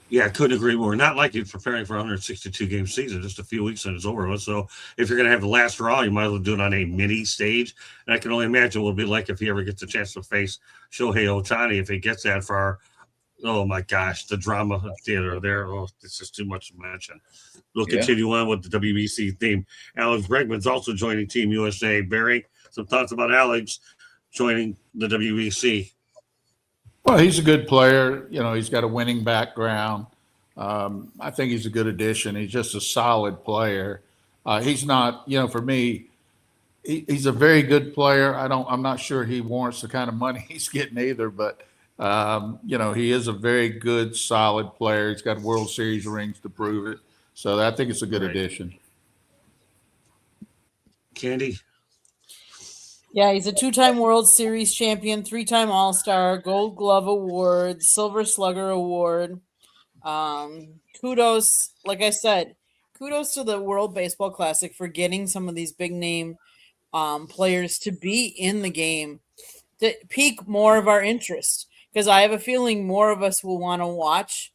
Yeah, I couldn't agree more. Not like he's preparing for a 162-game season, just a few weeks and it's over with. So if you're going to have the last draw, you might as well do it on a mini stage. And I can only imagine what it'll be like if he ever gets a chance to face Shohei Ohtani if he gets that far. Oh, my gosh, the drama theater there. Oh, it's just too much to mention. We'll continue on with the WBC theme. Alex Bregman's also joining Team USA. Barry, some thoughts about Alex joining the WBC? Well, he's a good player. He's got a winning background. I think he's a good addition. He's just a solid player. He's not, for me, he's a very good player. I'm not sure he warrants the kind of money he's getting either, but he is a very good, solid player. He's got World Series rings to prove it. So I think it's a good addition. Candy? Yeah, he's a 2-time World Series champion, 3-time All-Star, Gold Glove Award, Silver Slugger Award. Kudos, like I said, kudos to the World Baseball Classic for getting some of these big name players to be in the game to pique more of our interest. Because I have a feeling more of us will want to watch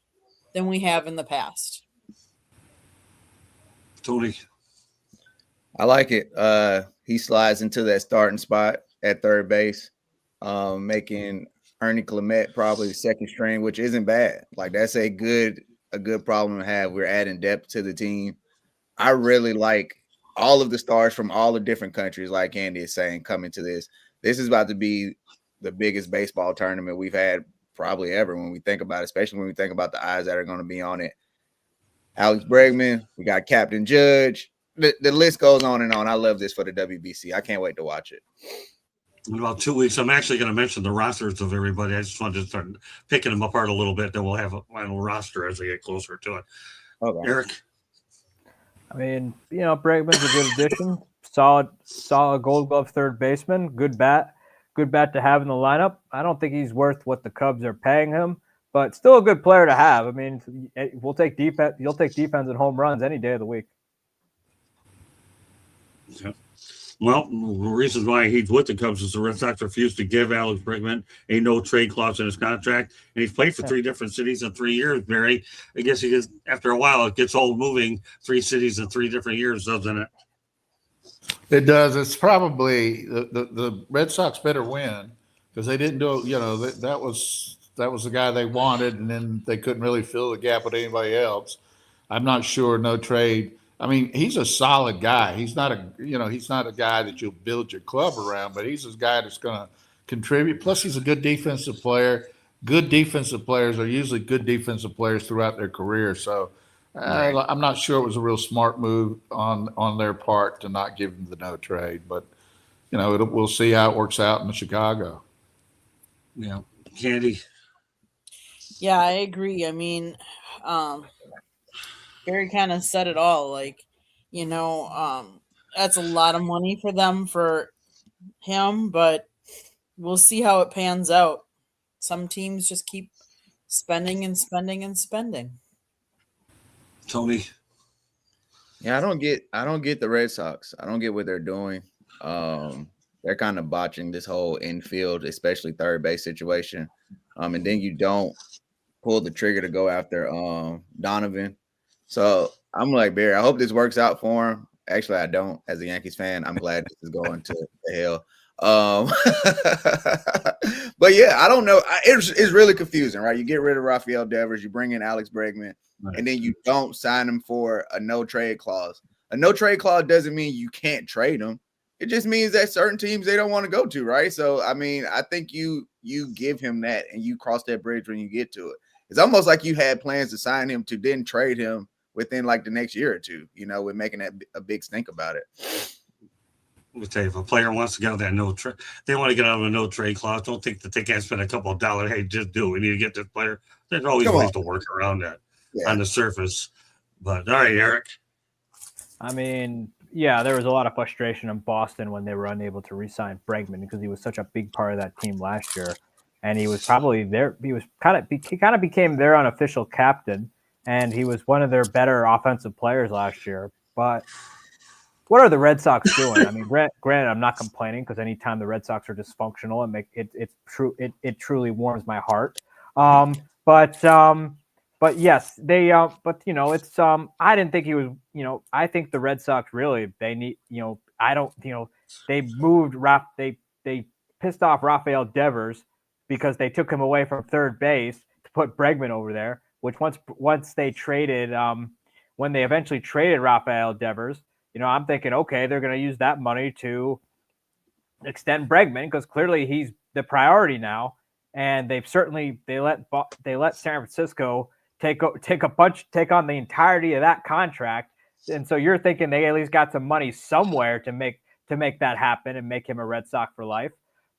than we have in the past. Tony? I like it. He slides into that starting spot at third base, making Ernie Clement probably the second string, which isn't bad. Like that's a good problem to have. We're adding depth to the team. I really like all of the stars from all the different countries, like Andy is saying, coming to this. This is about to be the biggest baseball tournament we've had probably ever when we think about it, especially when we think about the eyes that are going to be on it. Alex Bregman, we got Captain Judge. The list goes on and on. I love this for the WBC. I can't wait to watch it. In about 2 weeks, I'm actually going to mention the rosters of everybody. I just wanted to start picking them apart a little bit. Then we'll have a final roster as we get closer to it. Okay. Eric? I mean, Bregman's a good addition. Solid Gold Glove third baseman. Good bat to have in the lineup. I don't think he's worth what the Cubs are paying him, but still a good player to have. I mean, we'll take defense. You'll take defense and home runs any day of the week. Yeah. Well, the reasons why he's with the Cubs is the Red Sox refused to give Alex Bregman a no-trade clause in his contract, and he's played for 3 different cities in 3 years, Barry. I guess he gets, after a while, it gets old moving 3 cities in 3 different years, doesn't it? It does. It's probably the Red Sox better win because they didn't do it. That was the guy they wanted, and then they couldn't really fill the gap with anybody else. I'm not sure no trade. I mean, he's a solid guy. He's not a guy that you'll build your club around, but he's a guy that's going to contribute. Plus, he's a good defensive player. Good defensive players are usually good defensive players throughout their career. So I'm not sure it was a real smart move on their part to not give him the no trade, but we'll see how it works out in Chicago. Yeah. Candy? Yeah, I agree. I mean, Barry kind of said it all. Like, that's a lot of money for them for him, but we'll see how it pans out. Some teams just keep spending and spending and spending. Tony? Yeah, I don't get the Red Sox. I don't get what they're doing. They're kind of botching this whole infield, especially third base situation. And then you don't pull the trigger to go after Donovan. So I'm like, Barry, I hope this works out for him. Actually, I don't. As a Yankees fan, I'm glad this is going to the hell. But yeah, I don't know. It's really confusing, right? You get rid of Rafael Devers, you bring in Alex Bregman, right, and then you don't sign him for a no trade clause. A no trade clause doesn't mean you can't trade him. It just means that certain teams they don't want to go to, right? So I mean, I think you give him that and you cross that bridge when you get to it. It's almost like you had plans to sign him to then trade him within like the next year or two, with making that a big stink about it. Let me tell you, if a player wants to get on that no trade, they want to get on a no trade clause. Don't think that they can't spend a couple of dollars. Hey, just do it. We need to get this player. There's always Come ways on. to work around that Yeah. on the surface. But all right, Eric. I mean, yeah, there was a lot of frustration in Boston when they were unable to re-sign Bregman because he was such a big part of that team last year, and he was probably there. He kind of became their unofficial captain, and he was one of their better offensive players last year. But what are the Red Sox doing? I mean, granted, I'm not complaining because anytime the Red Sox are dysfunctional, it's true. It truly warms my heart. But yes, they. But it's. I didn't think he was. I think the Red Sox really they need. I don't. They moved. They pissed off Rafael Devers because they took him away from third base to put Bregman over there. Which once they traded. When they eventually traded Rafael Devers. I'm thinking, okay, they're going to use that money to extend Bregman because clearly he's the priority now, and they let San Francisco take on the entirety of that contract, and so you're thinking they at least got some money somewhere to make that happen and make him a Red Sox for life,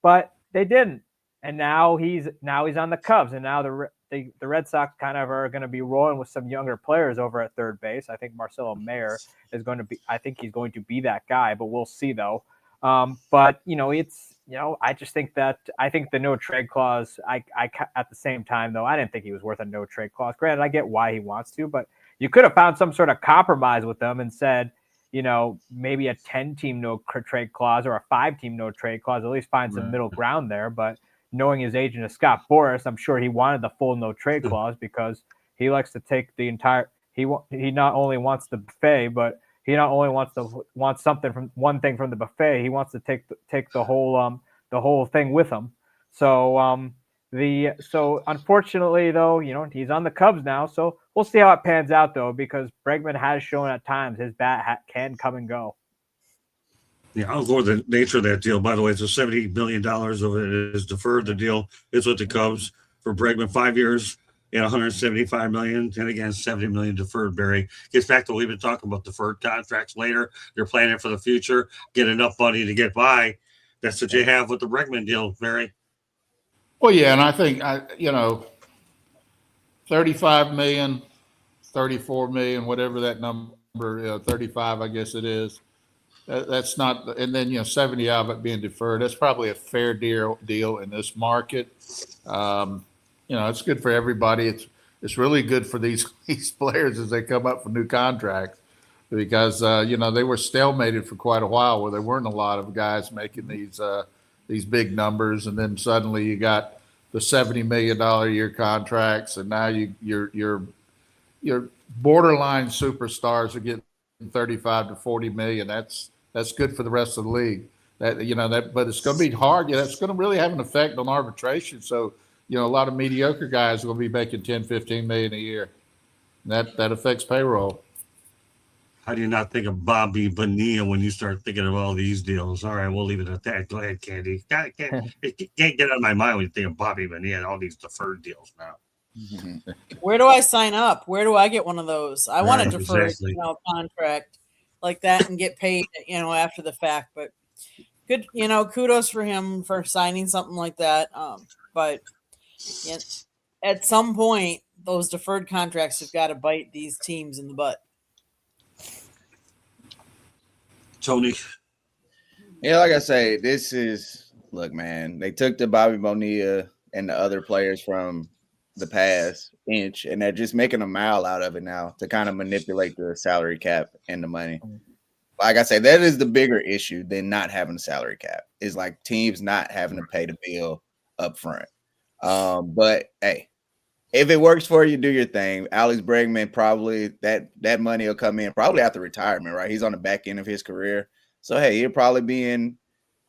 but they didn't, and now he's on the Cubs, and now the Red Sox kind of are going to be rolling with some younger players over at third base. I think Marcelo Mayer is going to be. I think he's going to be that guy, but we'll see though. But it's I just think the no trade clause. I at the same time though, I didn't think he was worth a no trade clause. Granted, I get why he wants to, but you could have found some sort of compromise with them and said, maybe a 10-team no trade clause or a 5-team no trade clause. At least find some middle ground there, but. Knowing his agent is Scott Boras, I'm sure he wanted the full no trade clause because he likes to take the entire. He not only wants the buffet, but he not only wants something from one thing from the buffet. He wants to take the whole thing with him. So so unfortunately though, he's on the Cubs now. So we'll see how it pans out though, because Bregman has shown at times his bat can come and go. Yeah, I'll go with the nature of that deal. By the way, it's a $70 million of it is deferred. The deal is with the Cubs for Bregman, 5 years and $175 million. And again, $70 million deferred, Barry. Gets back to what we've been talking about deferred contracts later. They're planning for the future, get enough money to get by. That's what you have with the Bregman deal, Barry. Well, yeah, and I think 35 million, 34 million, whatever that number, 35, I guess it is. That's not, and then 70 of it being deferred. That's probably a fair deal in this market. It's good for everybody. It's really good for these players as they come up for new contracts because they were stalemated for quite a while where there weren't a lot of guys making these big numbers, and then suddenly you got the $70 million a year contracts, and now your borderline superstars are getting 35 to 40 million. That's good for the rest of the league. But it's going to be hard. It's going to really have an effect on arbitration. So, a lot of mediocre guys are going to be making 10, 15 million a year. That affects payroll. How do you not think of Bobby Bonilla when you start thinking of all these deals? All right, we'll leave it at that. Go ahead, Candy. It can't get out of my mind when you think of Bobby Bonilla and all these deferred deals now. Where do I sign up? Where do I get one of those? I want to Right, defer exactly. contract like that and get paid, after the fact. But good, kudos for him for signing something like that. But at some point, those deferred contracts have got to bite these teams in the butt. Tony. Yeah, like I say, look, man, they took the Bobby Bonilla and the other players from the past inch, and they're just making a mile out of it now to kind of manipulate the salary cap and the money. Like I say, that is the bigger issue than not having a salary cap, is like teams not having to pay the bill up front. But hey, if it works for you, do your thing. Alex Bregman, probably that money will come in probably after retirement, right? He's on the back end of his career. So hey, he'll probably be in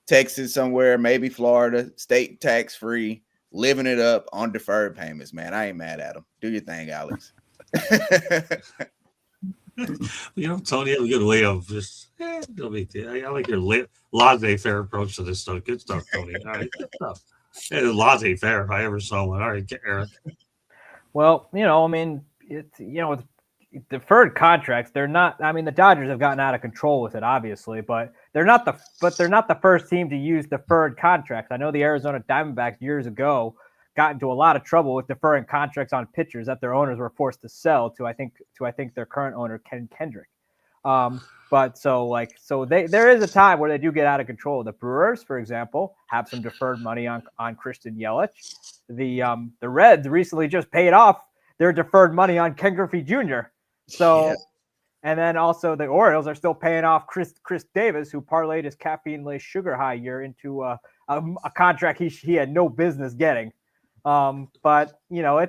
Texas somewhere, maybe Florida, state tax free, living it up on deferred payments, man. I ain't mad at him. Do your thing, Alex. Tony has a good way of just, no big deal. I like your laissez-faire approach to this stuff. Good stuff, Tony. All right, good stuff. Laissez-faire if I ever saw one. All right, Eric. Well, it's deferred contracts, they're not. I mean, the Dodgers have gotten out of control with it, obviously, but they're not the first team to use deferred contracts. I know the Arizona Diamondbacks years ago got into a lot of trouble with deferring contracts on pitchers that their owners were forced to sell to. I think their current owner Ken Kendrick. But there is a time where they do get out of control. The Brewers, for example, have some deferred money on Christian Yelich. The Reds recently just paid off their deferred money on Ken Griffey Jr. So, yeah. And then also the Orioles are still paying off Chris Davis, who parlayed his caffeine-laced sugar high year into a contract he had no business getting. But I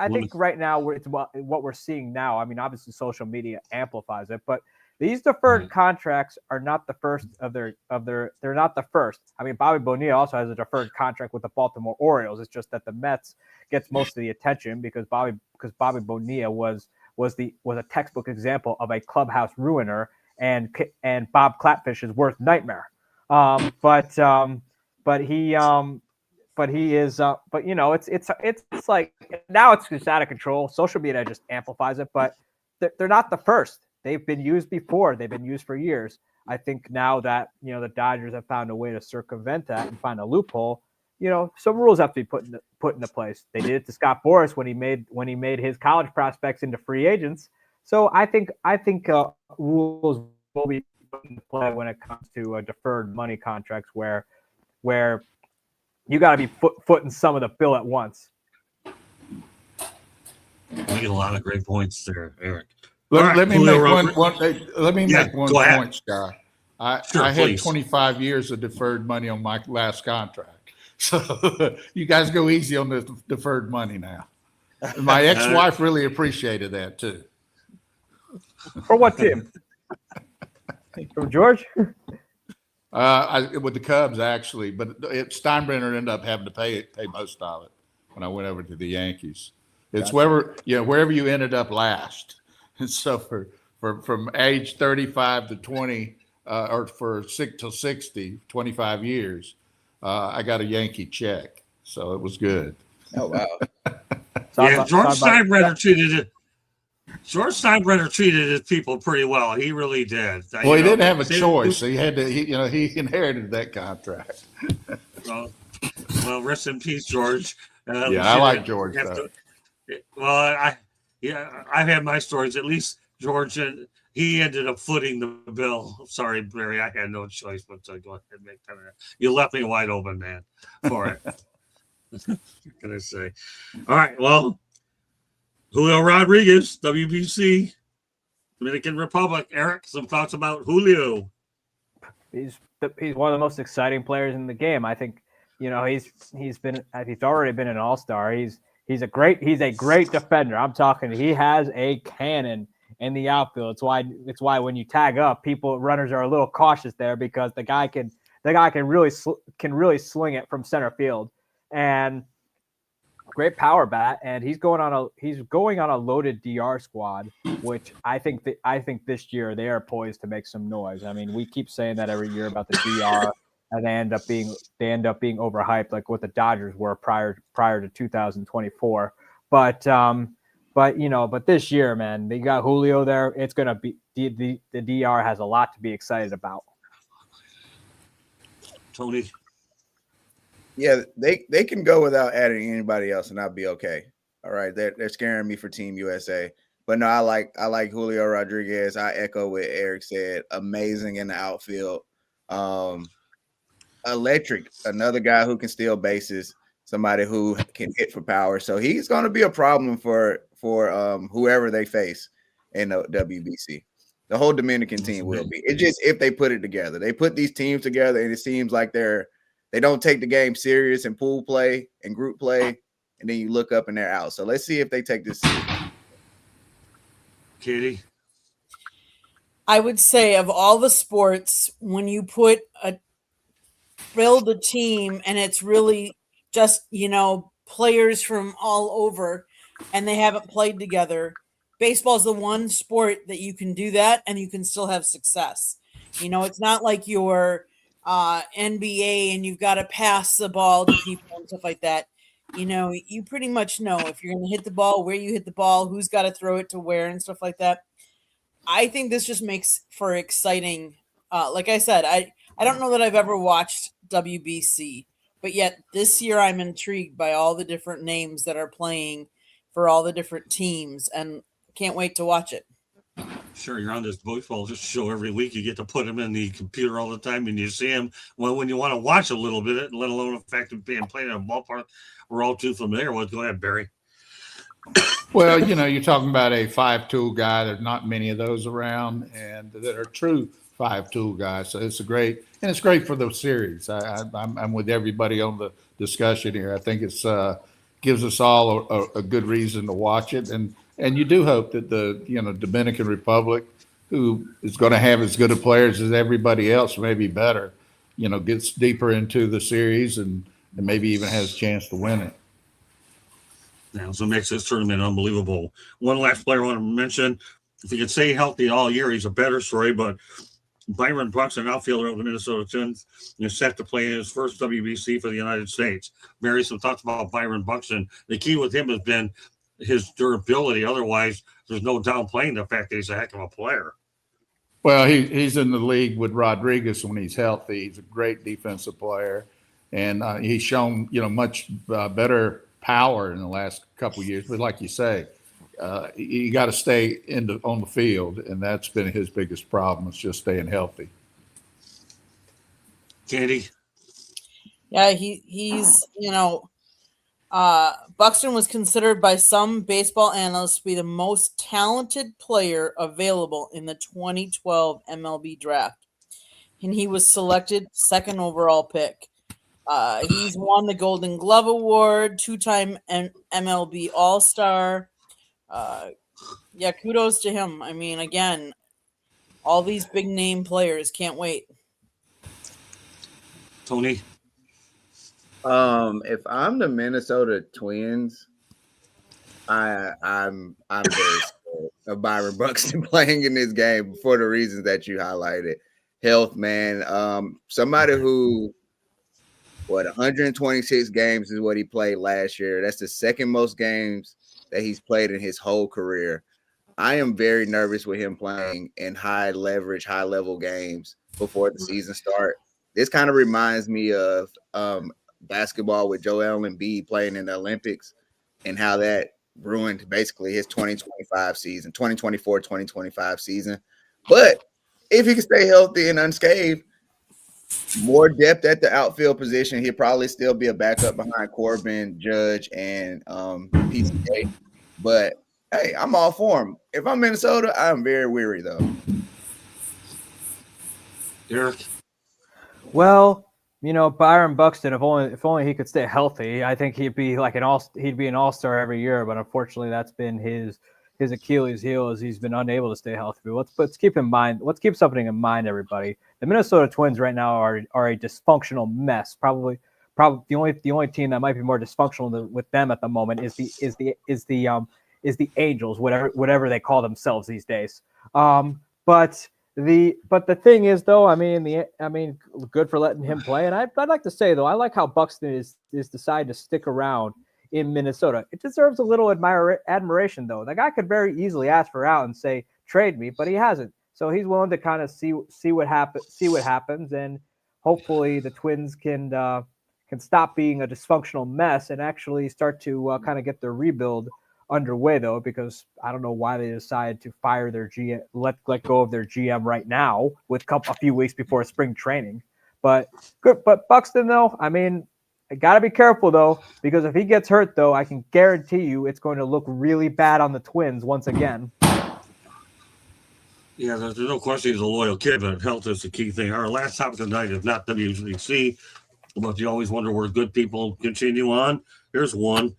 think right now it's what we're seeing now. I mean, obviously social media amplifies it, but these deferred contracts are not the first they're not the first. I mean, Bobby Bonilla also has a deferred contract with the Baltimore Orioles. It's just that the Mets gets most of the attention because Bobby Bonilla was a textbook example of a clubhouse ruiner and Bob Clapfish's worst nightmare. But he is, it's like now it's just out of control. Social media just amplifies it, but they're not the first. They've been used before. They've been used for years. I think now that, the Dodgers have found a way to circumvent that and find a loophole, some rules have to be put into place. They did it to Scott Boras when he made his college prospects into free agents. So I think rules will be put into play when it comes to deferred money contracts where you got to be footing some of the bill at once. You get a lot of great points there, Eric. Let me make one point, Scott. I had please. 25 years of deferred money on my last contract. So you guys go easy on the deferred money now. My ex-wife really appreciated that too. For what team? From George? With the Cubs, actually, but Steinbrenner ended up having to pay most of it when I went over to the Yankees. It's gotcha. wherever you ended up last. And so from age 35 to 20, or for 6 till 60, 25 years, I got a Yankee check, so it was good. Oh wow! George Steinbrenner treated his people pretty well. He really did. Well, he didn't have a choice. He had to. He inherited that contract. Well, rest in peace, George. I like George. I've had my stories. At least George, he ended up footing the bill. Sorry, Barry, I had no choice but to go ahead and make that. You left me wide open, man, for it. What can I say? All right, well, Julio Rodriguez, WBC, Dominican Republic. Eric, some thoughts about Julio? He's one of the most exciting players in the game. I think he's already been an all-star. He's a great defender. I'm talking. He has a cannon in the outfield. It's why when you tag up, runners are a little cautious there because the guy can really swing it from center field, and great power bat. And he's going on a loaded DR squad, which I think this year they are poised to make some noise. I mean, we keep saying that every year about the DR. And they end up being overhyped, like what the Dodgers were prior to 2024. But this year, man, they got Julio there. It's gonna be the DR has a lot to be excited about. Tony, yeah, they can go without adding anybody else, and I'll be okay. All right, they're scaring me for Team USA, but no, I like Julio Rodriguez. I echo what Eric said. Amazing in the outfield. Electric, another guy who can steal bases, somebody who can hit for power. So he's going to be a problem for whoever they face in the WBC. The whole Dominican team will be. It's just if they put it together. They put these teams together, and it seems like they don't take the game serious in pool play and group play, and then you look up and they're out. So let's see if they take this serious. Katie? I would say of all the sports, when you build a team and it's really just players from all over and they haven't played together, baseball is the one sport that you can do that and you can still have success. It's not like your NBA and you've got to pass the ball to people and stuff like that. you pretty much know if you're going to hit the ball, where you hit the ball, who's got to throw it to where, and stuff like that. I think this just makes for exciting. Like I said, I don't know that I've ever watched WBC, but yet this year I'm intrigued by all the different names that are playing for all the different teams, and can't wait to watch it. Sure, you're on this baseball just show every week. You get to put them in the computer all the time, and you see them. Well, when you want to watch a little bit, let alone the fact of being played in a ballpark, we're all too familiar with. Go ahead, Barry. Well, you're talking about a 5-tool guy. There's not many of those around, and that are true 5-tool guys. So it's it's great for the series. I'm with everybody on the discussion here. I think it's gives us all a good reason to watch it, and you do hope that the Dominican Republic, who is going to have as good of players as everybody else, maybe better, gets deeper into the series and maybe even has a chance to win it. Now, so it makes this tournament unbelievable. One last player I want to mention, if he can stay healthy all year, he's a better story, but Byron Buxton, outfielder of the Minnesota Twins, is set to play his first WBC for the United States. Mary, some thoughts about Byron Buxton. The key with him has been his durability. Otherwise, there's no downplaying the fact that he's a heck of a player. Well, he's in the league with Rodriguez when he's healthy. He's a great defensive player, and he's shown much better power in the last couple of years. But like you say, you got to stay on the field, and that's been his biggest problem. It's just staying healthy. Candy? Yeah, he's Buxton was considered by some baseball analysts to be the most talented player available in the 2012 MLB draft, and he was selected second overall pick. He's won the Golden Glove Award, 2-time MLB All-Star. Kudos to him. I mean, again, all these big name players. Can't wait. Tony? If I'm the Minnesota Twins, I'm very scared of Byron Buxton playing in this game for the reasons that you highlighted. Health, man. Somebody who 126 games is what he played last year. That's the second most games that he's played in his whole career. I am very nervous with him playing in high leverage, high level games before the season start. This kind of reminds me of basketball with Joel Embiid playing in the Olympics and how that ruined basically his 2024, 2025 season. But if he can stay healthy and unscathed, more depth at the outfield position, he'll probably still be a backup behind Corbin, Judge, and PCA. But hey, I'm all for him. If I'm Minnesota, I'm very weary though. Derek? Well, Byron Buxton, if only he could stay healthy, I think he'd be an all-star every year. But unfortunately, that's been his Achilles heel, as he's been unable to stay healthy. But let's keep something in mind, everybody. The Minnesota Twins right now are a dysfunctional mess. Probably the only team that might be more dysfunctional with them at the moment is the Angels, whatever they call themselves these days. But the thing is, though, I mean, good for letting him play. And I'd like to say, though, I like how Buxton is decided to stick around in Minnesota. It deserves a little admiration, though. The guy could very easily ask for out and say, trade me, but he hasn't. So he's willing to kind of see what happens, and hopefully the Twins can stop being a dysfunctional mess and actually start to kind of get their rebuild underway, though, because I don't know why they decided to fire their GM, let go of their GM right now with a few weeks before spring training. But good. But Buxton, though, I mean, I got to be careful, though, because if he gets hurt, though, I can guarantee you it's going to look really bad on the Twins once again. Yeah, there's no question he's a loyal kid, but health is the key thing. Our last topic tonight is not WBC, but you always wonder where good people continue on. Here's one.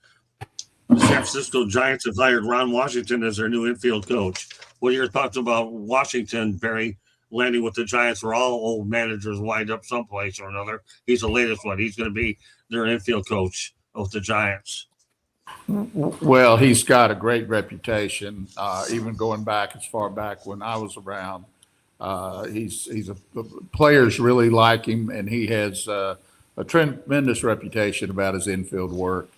The San Francisco Giants have hired Ron Washington as their new infield coach. What are your thoughts about Washington, Barry, landing with the Giants, where all old managers wind up someplace or another? He's the latest one. He's going to be their infield coach of the Giants. Well, he's got a great reputation, even going back as far back when I was around. Players really like him, and he has a tremendous reputation about his infield work.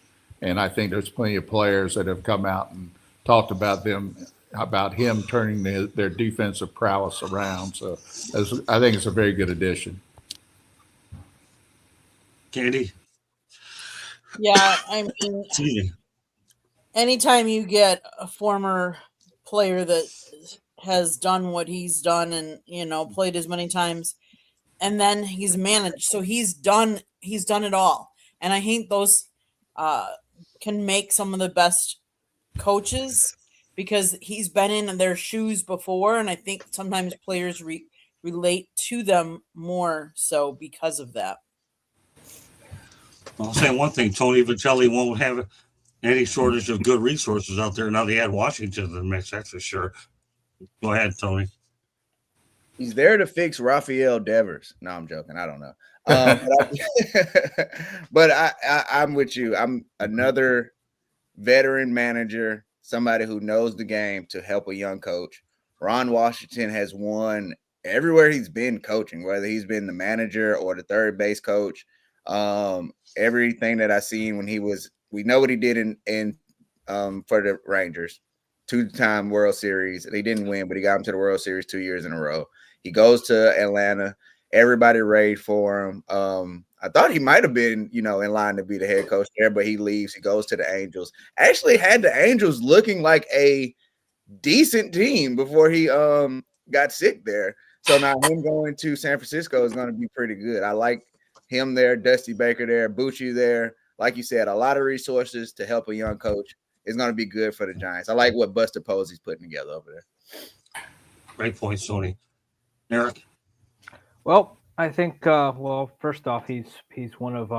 And I think there's plenty of players that have come out and talked about him turning their defensive prowess around. So I think it's a very good addition. Candy. Yeah, I mean, Excuse me. anytime you get a former player that has done what he's done and played as many times, and then he's managed, so he's done it all. And I think those can make some of the best coaches because he's been in their shoes before, and I think sometimes players relate to them more so because of that. I'll say one thing: Tony Vitelli won't have any shortage of good resources out there now. They add Washington to the mix, that's for sure. Go ahead, Tony. He's there to fix Rafael Devers. No, I'm joking. I don't know. But I'm with you. I'm another veteran manager, somebody who knows the game to help a young coach. Ron Washington has won everywhere he's been coaching, whether he's been the manager or the third base coach. Everything that I seen when we know what he did in for the Rangers, 2-time World Series. They didn't win, but he got him to the World Series 2 years in a row. He goes to Atlanta. Everybody raved for him. I thought he might have been, in line to be the head coach there, but he leaves. He goes to the Angels. Actually had the Angels looking like a decent team before he got sick there. So now him going to San Francisco is going to be pretty good. I like him there, Dusty Baker there, Bucci there. Like you said, a lot of resources to help a young coach is going to be good for the Giants. I like what Buster Posey's putting together over there. Great point, Tony. Eric? Well, I think first off, he's one of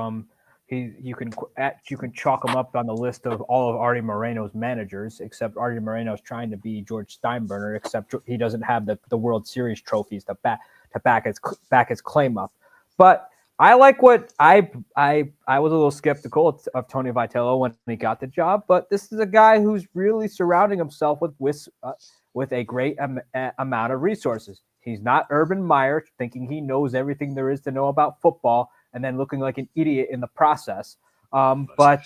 you can chalk him up on the list of all of Artie Moreno's managers, except Artie Moreno's trying to be George Steinbrenner, except he doesn't have the World Series trophies to back his claim up. But I like what I was a little skeptical of Tony Vitello when he got the job, but this is a guy who's really surrounding himself with a great amount of resources. He's not Urban Meyer thinking he knows everything there is to know about football and then looking like an idiot in the process. But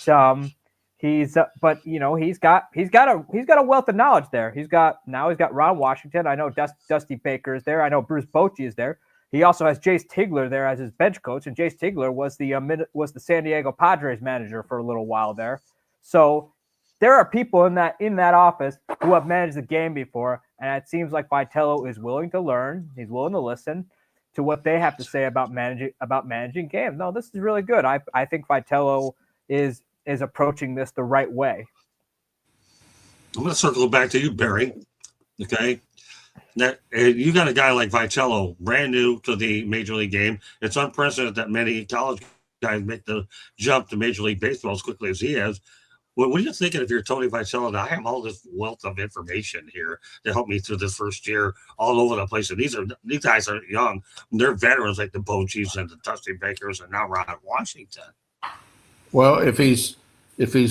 he's got a wealth of knowledge there. He's got Ron Washington. I know Dusty Baker is there. I know Bruce Bochy is there. He also has Jace Tigler there as his bench coach, and Jace Tigler was the San Diego Padres manager for a little while there. So there are people in that office who have managed the game before, and it seems like Vitello is willing to learn. He's willing to listen to what they have to say about managing games. No, this is really good. I think Vitello is approaching this the right way. I'm going to circle back to you, Barry. Okay. That you got a guy like Vitello, brand new to the Major League game. It's unprecedented that many college guys make the jump to Major League Baseball as quickly as he has. What are you thinking if you're Tony Vitello? I have all this wealth of information here to help me through this first year all over the place. And these guys are young. They're veterans like the Bochis and the Dusty Bakers and now Ron Washington. Well, if he's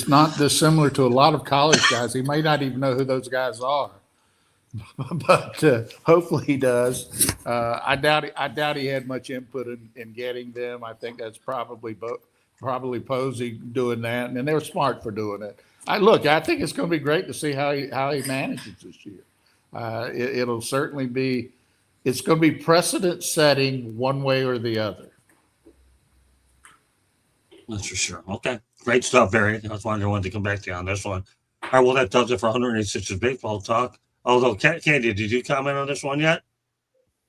not dissimilar to a lot of college guys, he may not even know who those guys are. But hopefully he does. I doubt he had much input in getting them. I think that's probably Posey doing that, and they're smart for doing it. I think it's going to be great to see how he manages this year. It'll certainly be. It's going to be precedent setting one way or the other. That's for sure. Okay, great stuff, Barry. I was wanted to come back to you on this one. All right, well that does it for 186 baseball talk. Although, Candy, did you comment on this one yet?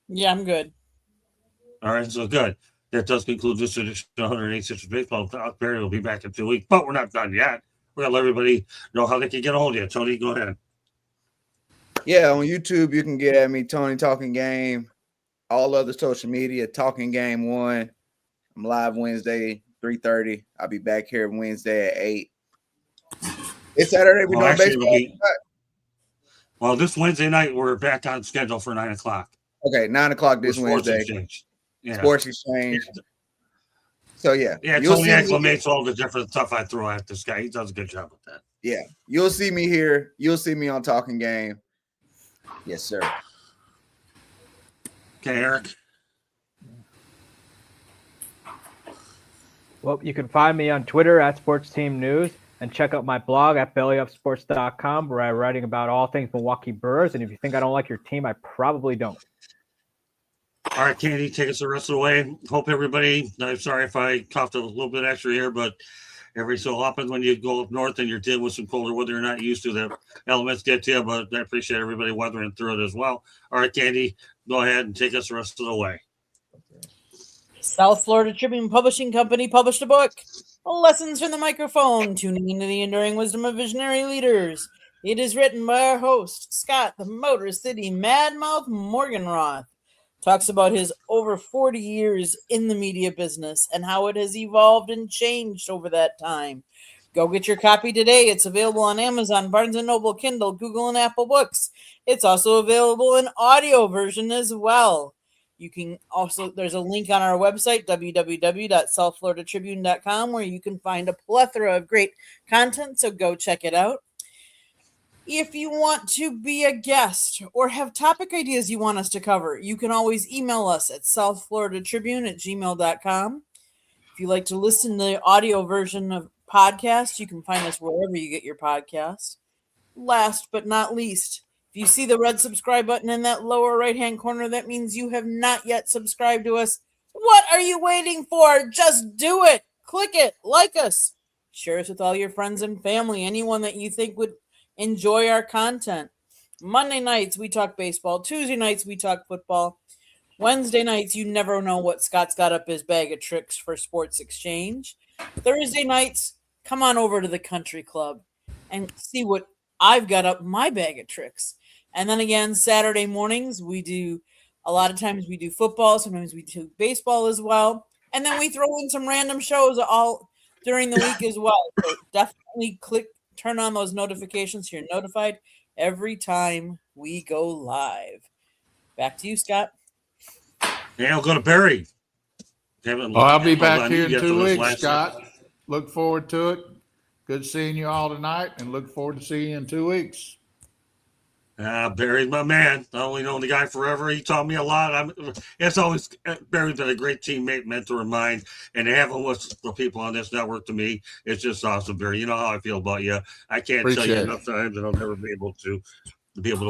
Yeah, I'm good. All right, so good. That does conclude this edition of 186 baseball talk. Barry will be back in 2 weeks, but we're not done yet. We're going to let everybody know how they can get a hold of you. Tony, go ahead. Yeah, on YouTube, you can get at me, Tony Talking Game. All other social media, Talking Game 1. I'm live Wednesday, 3:30. I'll be back here Wednesday at 8. It's Saturday. We're doing baseball. Well, this Wednesday night, we're back on schedule for 9 o'clock. Okay, 9 o'clock this Wednesday. Exchange. Yeah. Sports Exchange. So, yeah. Yeah, Tony acclimates all the different stuff I throw at this guy. He does a good job with that. Yeah. You'll see me here. You'll see me on Talking Game. Yes, sir. Okay, Eric. Well, you can find me on Twitter at Sports Team News And check out my blog at bellyupsports.com, where I'm writing about all things Milwaukee Brewers. And if you think I don't like your team, I probably don't. All right, Candy, take us the rest of the way. Hope everybody, I'm sorry if I coughed a little bit extra here, but every so often when you go up north and you're dealing with some colder weather you're not used to, the elements get to you, but I appreciate everybody weathering through it as well. All right, Candy, go ahead and take us the rest of the way. South Florida Tribune Publishing Company published a book, Lessons from the Microphone, Tuning into the Enduring Wisdom of Visionary Leaders. It is written by our host, Scott, the Motor City Madmouth Morganroth. Talks about his over 40 years in the media business and how it has evolved and changed over that time. Go get your copy today. It's available on Amazon, Barnes & Noble, Kindle, Google, and Apple Books. It's also available in audio version as well. You can also, there's a link on our website, www.southfloridatribune.com, where you can find a plethora of great content, so go check it out. If you want to be a guest or have topic ideas you want us to cover, you can always email us at southfloridatribune@gmail.com. If you like to listen to the audio version of podcasts, you can find us wherever you get your podcasts. Last but not least, if you see the red subscribe button in that lower right-hand corner, that means you have not yet subscribed to us. What are you waiting for? Just do it. Click it. Like us. Share us with all your friends and family, anyone that you think would enjoy our content. Monday nights, we talk baseball. Tuesday nights, we talk football. Wednesday nights, you never know what Scott's got up his bag of tricks for Sports Exchange. Thursday nights, come on over to the country club and see what I've got up my bag of tricks. And then again, Saturday mornings, a lot of times we do football. Sometimes we do baseball as well. And then we throw in some random shows all during the week as well. So definitely turn on those notifications so you're notified every time we go live. Back to you, Scott. Yeah, I'll go to Barry. I'll be back here in 2 weeks, Scott. Look forward to it. Good seeing you all tonight, and look forward to seeing you in 2 weeks. Barry's my man. I only known the guy forever. He taught me a lot. Barry's been a great teammate, mentor of mine, and to have him with the people on this network, to me, it's just awesome, Barry. You know how I feel about you. I can't tell you enough times, and I'll never be able to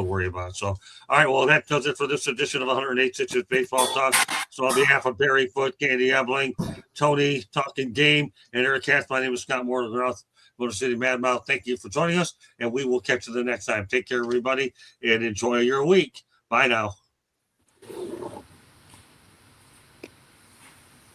worry about it. So, all right, well, that does it for this edition of 108 Sixers Baseball Talk. So on behalf of Barry Foote, Candy Ebling, Tony Talking Game, and Eric Katz, my name is Scott Morganroth, Motor City Madmouth. Thank you for joining us, and we will catch you the next time. Take care, everybody, and enjoy your week. Bye now.